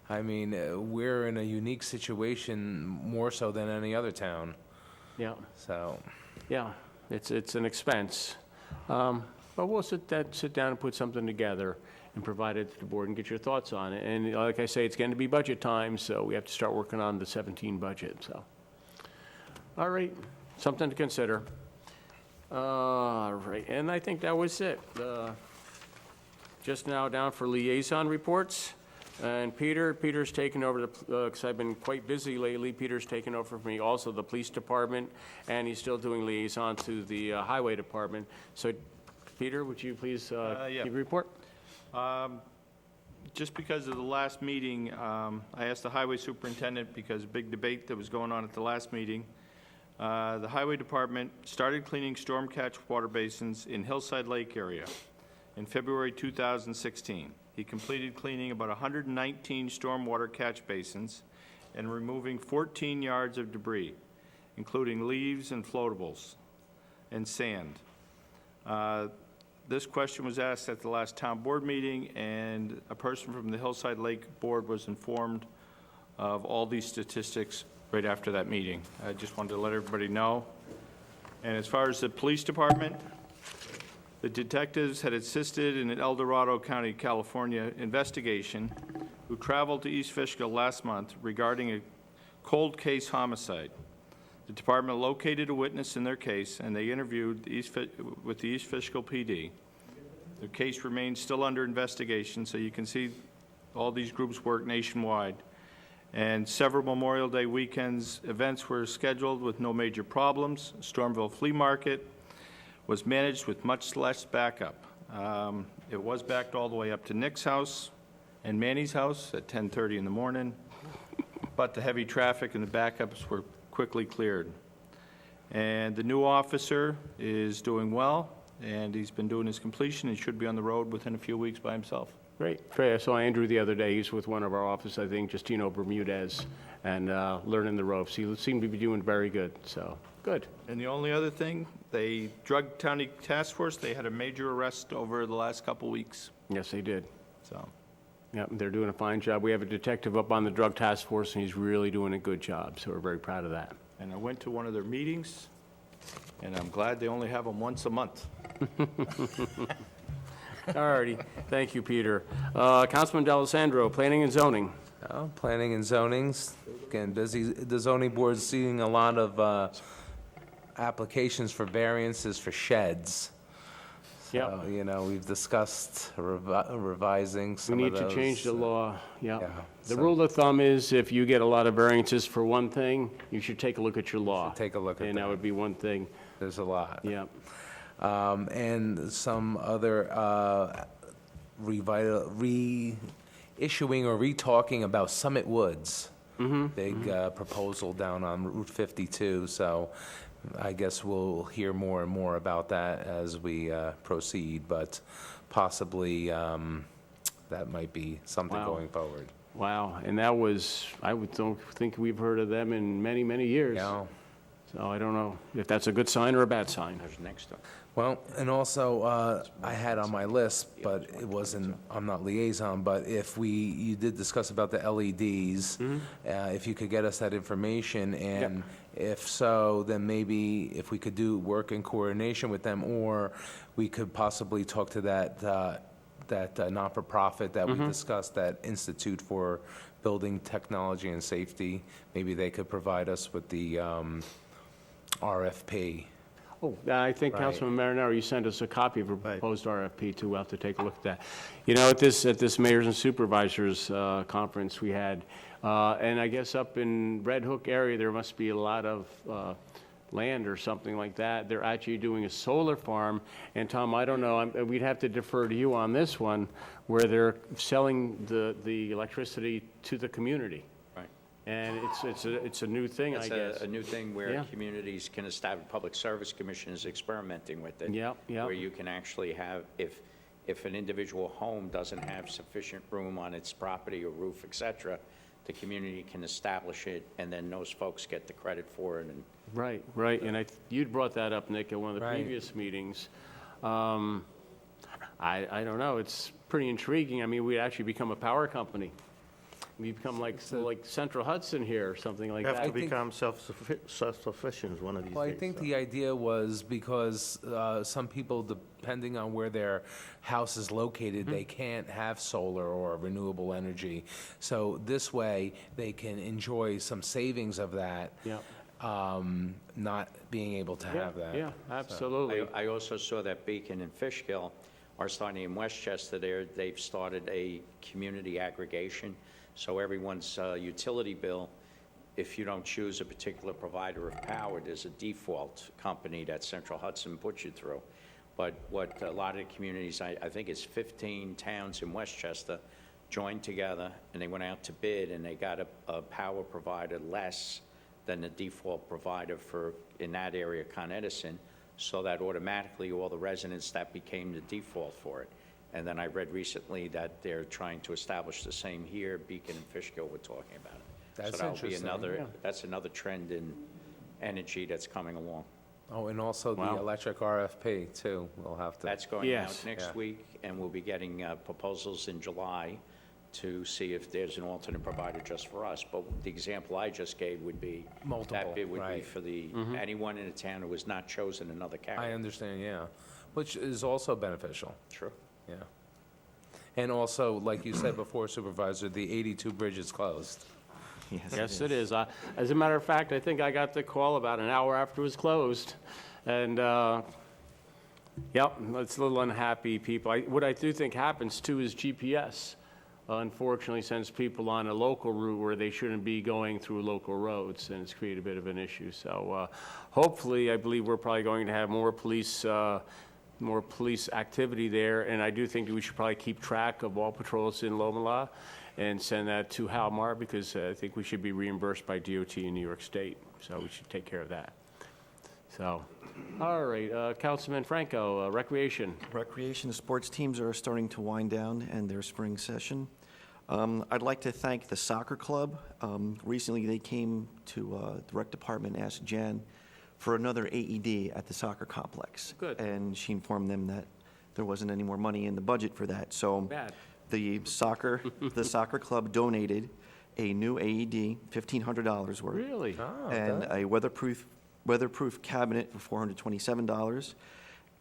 I mean, we're in a unique situation, more so than any other town, Yeah. so. Yeah, it's an expense. But we'll sit down and put something together and provide it to the board and get your thoughts on it. And like I say, it's going to be budget time, so we have to start working on the 17 budget, so. All right, something to consider. All right, and I think that was it. Just now down for liaison reports. And Peter's taken over, because I've been quite busy lately, Peter's taken over for me also the police department, and he's still doing liaison to the highway department. So, Peter, would you please Yeah. give a report? Just because of the last meeting, I asked the highway superintendent, because big debate that was going on at the last meeting. The highway department started cleaning storm catch water basins in Hillside Lake area in February 2016. He completed cleaning about 119 stormwater catch basins and removing 14 yards of debris, including leaves and floatables and sand. this question was asked at the last town board meeting, and a person from the Hillside Lake Board was informed of all these statistics right after that meeting. I just wanted to let everybody know. And as far as the police department, the detectives had assisted in an El Dorado County, California investigation who traveled to East Fishkill last month regarding a cold case homicide. The department located a witness in their case, and they interviewed with the East Fishkill PD. The case remains still under investigation, so you can see all these groups work nationwide. And several Memorial Day weekends events were scheduled with no major problems. Stormville Flea Market was managed with much less backup. It was backed all the way up to Nick's house and Manny's house at 10:30 in the morning, but the heavy traffic and the backups were quickly cleared. And the new officer is doing well, and he's been doing his completion and should be on the road within a few weeks by himself. Great. Great. I saw Andrew the other day. He's with one of our offices, I think, Justino Bermudez, and learning the ropes. He seemed to be doing very good, so, good. And the only other thing, the Drug County Task Force, they had a major arrest over the last couple weeks, Yes, they did. so. Yep, they're doing a fine job. We have a detective up on the drug task force, and he's really doing a good job, so we're very proud of that. And I went to one of their meetings, and I'm glad they only have them once a month. All righty. Thank you, Peter. Councilman D'Alessandro, Planning and Zoning. Planning and zonings, again, busy, the zoning board's seeing a lot of applications for variances for sheds. Yep. So, you know, we've discussed revising We some need of those. to change the law, yeah. Yeah, The so- rule of thumb is if you get a lot of variances for one thing, you should take a look at your law. Take a look at And that that. would be one thing, There's a lot. yeah. And some other reissuing or retalking about Summit Woods. Big proposal down on Route 52, so I guess we'll hear more and more about that as we proceed, but possibly that might be something Wow. going forward. Wow, and that was, don't think we've heard of them in many, many years. Yeah. So I don't know if that's a good sign or a bad sign. There's next one. Well, and also, I had on my list, but it wasn't, I'm not liaison, but if you did discuss about the LEDs, if you could get us that information, and if so, then maybe if we could work in coordination with them, or we could possibly talk to that not-for-profit that we discussed, that Institute for Building Technology and Safety, maybe they could provide us with the RFP. Oh, I think Right. Councilman Marinaro, you sent us a copy of a proposed RFP too. We'll have to take a look at that. You know, at this Mayors and Supervisors Conference we had, and I guess up in Red Hook area, there must be a lot of land or something like that. They're actually doing a solar farm, and Tom, I don't know, we'd have to defer to you on this one, where they're selling the electricity to the community. Right. And it's a new thing, I It's guess. a new thing where Yeah. communities can establish, Public Service Commission is experimenting with it. Yep, yep. Where you can actually have, if an individual home doesn't have sufficient room on its property or roof, et cetera, the community can establish it, and then those folks get the credit for it, and Right, right, and you'd brought that up, Nick, at one of the Right. previous meetings. I don't know, it's pretty intriguing. I mean, we'd actually become a power company. We become like Central Hudson here, or something like We have to that. become self-sufficient one of these days. Well, I think so. the idea was because some people, depending on where their house is located, they can't have solar or renewable energy. So this way, they can enjoy some savings of that, Yeah, not being able to have that. yeah, absolutely. I also saw that Beacon and Fishkill are starting in Westchester there. They've started a community aggregation. So everyone's utility bill, if you don't choose a particular provider of power, there's a default company that Central Hudson puts you through. But what a lot of the communities, I think it's 15 towns in Westchester, joined together, and they went out to bid, and they got a power provider less than the default provider for, in that area, Con Edison, so that automatically all the residents, that became the default for it. And then I read recently that they're trying to establish the same here. Beacon and Fishkill were talking about it. That's So that'll be interesting. that's another trend in energy that's coming along. Oh, and also the Wow. electric RFP, too, we'll have to. That's going Yes. out next Yeah. week, and we'll be getting proposals in July to see if there's an alternate provider just for us. But the example I just gave would be, Multiple, that bid would be right. for the, anyone in the town who has not chosen another I carrier. understand, yeah, which is also beneficial, True. yeah. And also, like you said before, Supervisor, the 82 bridge is closed. Yes, it is. As a matter of fact, I think I got the call about an hour after it was closed. And, yep, it's a little unhappy people. What I do think happens too is GPS unfortunately sends people on a local route where they shouldn't be going through local roads, and it's created a bit of an issue. So hopefully, I believe we're probably going to have more police activity there, and I do think that we should probably keep track of all patrols in Loma and send that to Halmar, because I think we should be reimbursed by DOT in New York State, so we should take care of that. So, all right, Councilman Franco, Recreation. Recreation and sports teams are starting to wind down and their spring session. I'd like to thank the soccer club. Recently, they came to the rec department and asked Jan for another AED at the soccer complex. Good. And she informed them that there wasn't any more money in the budget for that. So Bad. the soccer club donated a new AED, $1,500 worth. Really? And a weatherproof cabinet for $427.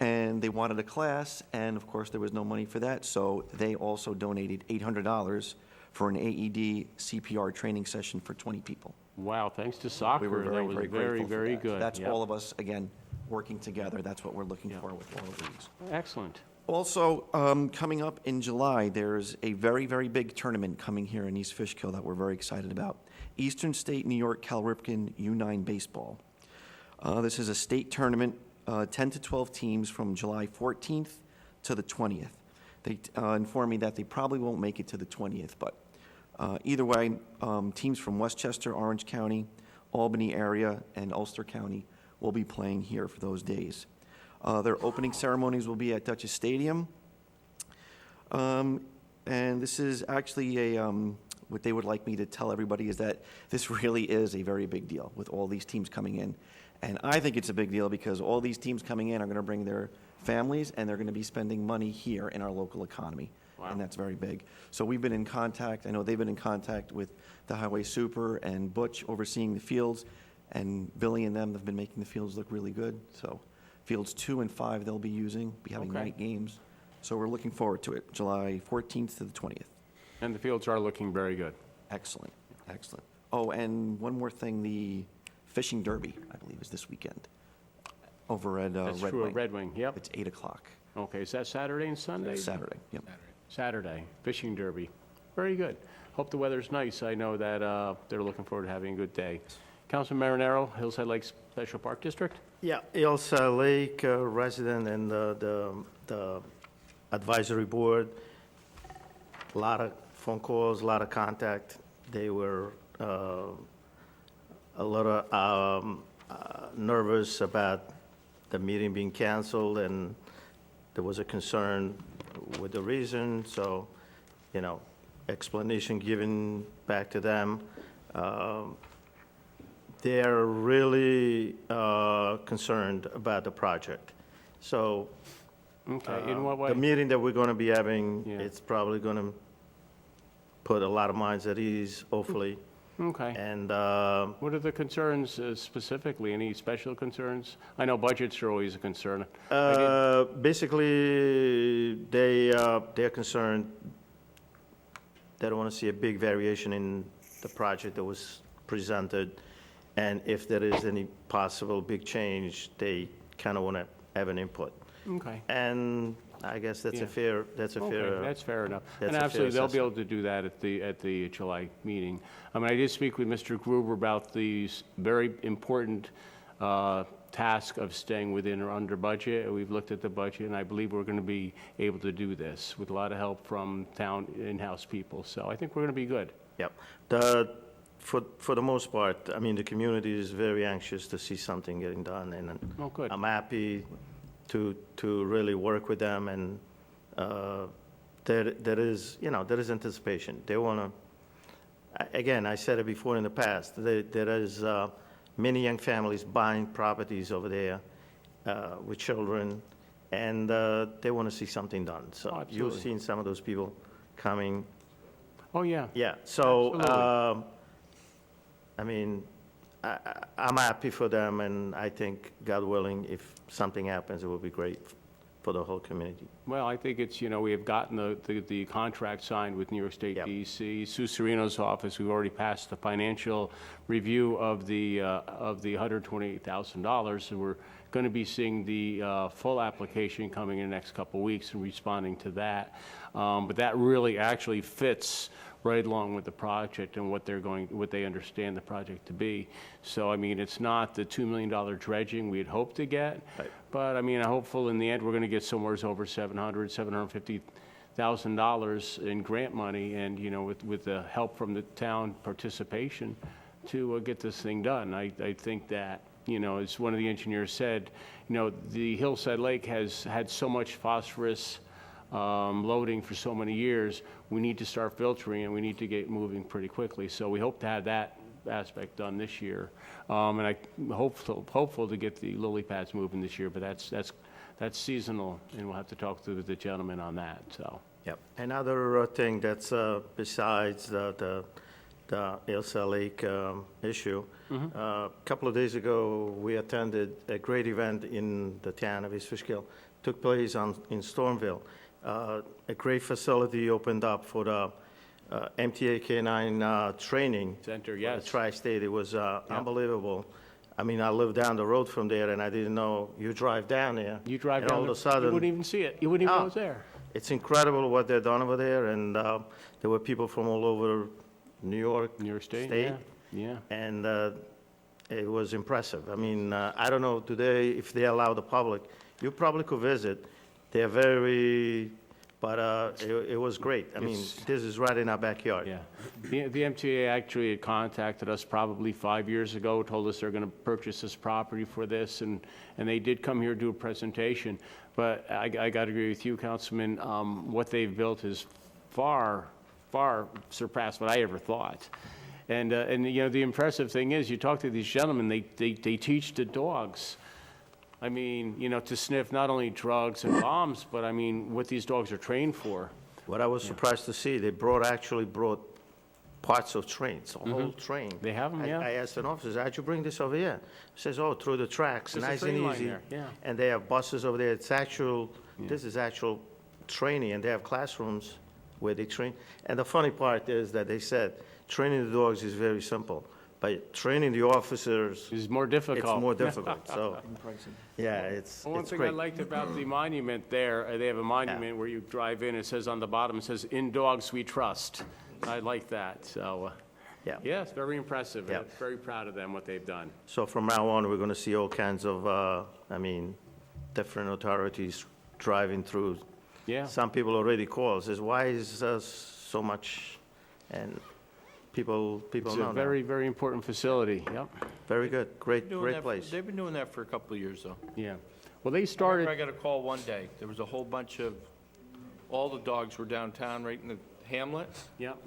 And they wanted a class, and of course, there was no money for that, so they also donated $800 for an AED CPR training session for 20 people. Wow, thanks to soccer, We were that very, was very very, grateful for very that. good. That's Yep. all of us, again, working together. That's what we're looking for with all of these. Excellent. Also, coming up in July, there's a very, very big tournament coming here in East Fishkill that we're very excited about. Eastern State New York Cal Ripken U9 Baseball. This is a state tournament, 10 to 12 teams from July 14th to the 20th. They informed me that they probably won't make it to the 20th, but either way, teams from Westchester, Orange County, Albany area, and Ulster County will be playing here for those days. Their opening ceremonies will be at Dutchess Stadium. And this is actually what they would like me to tell everybody is that this really is a very big deal with all these teams coming in. And I think it's a big deal because all these teams coming in are going to bring their families, and they're going to be spending money here in our local economy. Wow. And that's very big. So we've been in contact, I know they've been in contact with the highway super and Butch overseeing the fields, and Billy and them have been making the fields look really good. So fields 2 and 5 they'll be using, be having Okay. night games. So we're looking forward to it, July 14th to the 20th. And the fields are looking very good. Excellent, excellent. Oh, and one more thing, the fishing derby, I believe, is this weekend over at That's Red true, Wing. at Red Wing, yep. It's 8 o'clock, Okay, is that Saturday and Sunday? Saturday, yep. Saturday, fishing derby. Very good. Hope the weather's nice. I know that they're looking forward to having a good day. Councilman Marinero, Hillside Lakes Special Park District? Yeah, Elsa Lake resident and the advisory board, a lot of phone calls, a lot of contact. They were a lot of nervous about the meeting being canceled, and there was a concern with the reason, so, explanation given back to them. They're really concerned about the project. So Okay, in what way? the meeting that we're going to be having, Yeah. it's probably going to put a lot of minds at ease, hopefully. Okay. And What are the concerns specifically? Any special concerns? I know budgets are always a concern. basically, they're concerned, they don't want to see a big variation in the project that was presented. And if there is any possible big change, they kind of want to have an input. Okay. And I guess that's Yeah. a fair, that's a Okay, fair. that's fair enough. that's And a fair absolutely, they'll be assessment. able to do that at the July meeting. I mean, I did speak with Mr. Gruber about the very important task of staying within or under budget. We've looked at the budget, and I believe we're going to be able to do this with a lot of help from town in-house people. So I think we're going to be good. Yep. For the most part, I mean, the community is very anxious to see something getting done, and Oh, good. I'm happy to really work with them, and there is anticipation. They want to, again, I said it before in the past, there is many young families buying properties over there, with children, and they want to see something done. So Oh, you've absolutely. seen some of those people coming. Oh, yeah. Yeah, so, Absolutely. I mean, I'm happy for them, and I think, God willing, if something happens, it will be great for the whole community. Well, I think it's, we have gotten the contract signed with New York State Yep. DEC. Sue Sereno's office, we've already passed the financial review of the $128,000, and we're going to be seeing the full application coming in the next couple of weeks and responding to that. But that really actually fits right along with the project and what they understand the project to be. So, I mean, it's not the $2 million dredging we'd hoped to get, but, I mean, I'm hopeful in the end, we're going to get somewhere over $750,000 in grant money, and, with the help from the town participation to get this thing done. I think that, as one of the engineers said, the Hillside Lake has had so much phosphorus loading for so many years, we need to start filtering, and we need to get moving pretty quickly. So we hope to have that aspect done this year. And I'm hopeful to get the lily pads moving this year, but that's seasonal, and we'll have to talk to the gentleman on that, so. Yep. Another thing that's besides the Ilsa Lake issue, a couple of days ago, we attended a great event in the town of East Fishkill. Took place in Stormville. A great facility opened up for the MTA K-9 training. Center, for the yes. Tri-State. It was unbelievable. I mean, I live down the road from there, and I didn't know you drive down there. You drive and down all there, of a sudden, you wouldn't even see it. You wouldn't even know Oh. it's there. it's incredible what they've done over there, and there were people from all over New York. New York State, State. yeah. And it was impressive. I mean, I don't know today if they allow the public. You probably could visit. They're very, but it was great. I mean, It's- this is right in our backyard. Yeah. The MTA actually had contacted us probably 5 years ago, told us they're going to purchase this property for this, and they did come here to do a presentation. But I got to agree with you, Councilman, what they've built is far, far surpassed what I ever thought. And the impressive thing is, you talk to these gentlemen, they teach the dogs. I mean, to sniff not only drugs and bombs, but I mean, what these dogs are trained for. What I was surprised to see, they actually brought parts of trains, a whole train. Mm-hmm. They have 'em, yeah. I asked an officer, how'd you bring this over here? He says, oh, through the tracks, There's a nice and train line easy. there, yeah. And they have buses over there. This is actual training, and they have classrooms where they train. And the funny part is that they said, training the dogs is very simple, but training the officers, It's more difficult. it's more difficult. So, yeah, it's One thing I great. liked about the monument there, they have a monument where you drive in, it says on the bottom, it says, "In dogs we trust." I like that, so, Yeah. yeah, it's very impressive. Yeah. I'm very proud of them, what they've done. So from now on, we're going to see all kinds of, different authorities driving through. Yeah, Some people already call, says, why is so much? And people it's know a now. very, very important facility, yep, Very good, great Doing that- place. They've been doing that for a couple of years, though. yeah. Well, they I started, got a call one day. There was a whole bunch of, all the dogs were downtown, right in the hamlet. yep,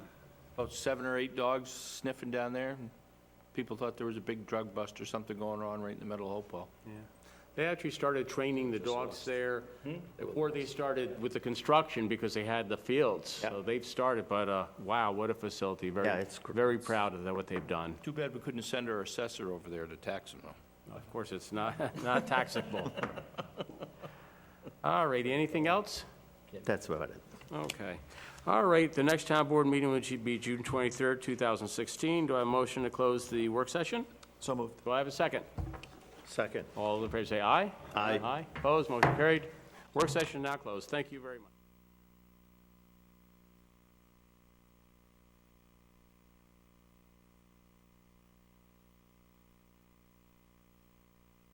About 7 or 8 dogs sniffing down there. People thought there was a big drug bust or something going on right in the middle of Hopewell. yeah. They actually started training the dogs there, or they started with the construction because they had the fields. So they've started, but, wow, what a facility. Very, Yeah, it's gr- very proud of that, what they've done. Too bad we couldn't send our assessor over there to tax them, though. Of course, it's not taxable. All righty, anything else? That's about it. Okay. All right, the next town board meeting would be June 23rd, 2016. Do I have a motion to close the work session? So moved. Do I have a second? Second. All in favor say aye. Aye. Aye. Opposed, motion carried. Work session now closed. Thank you very much.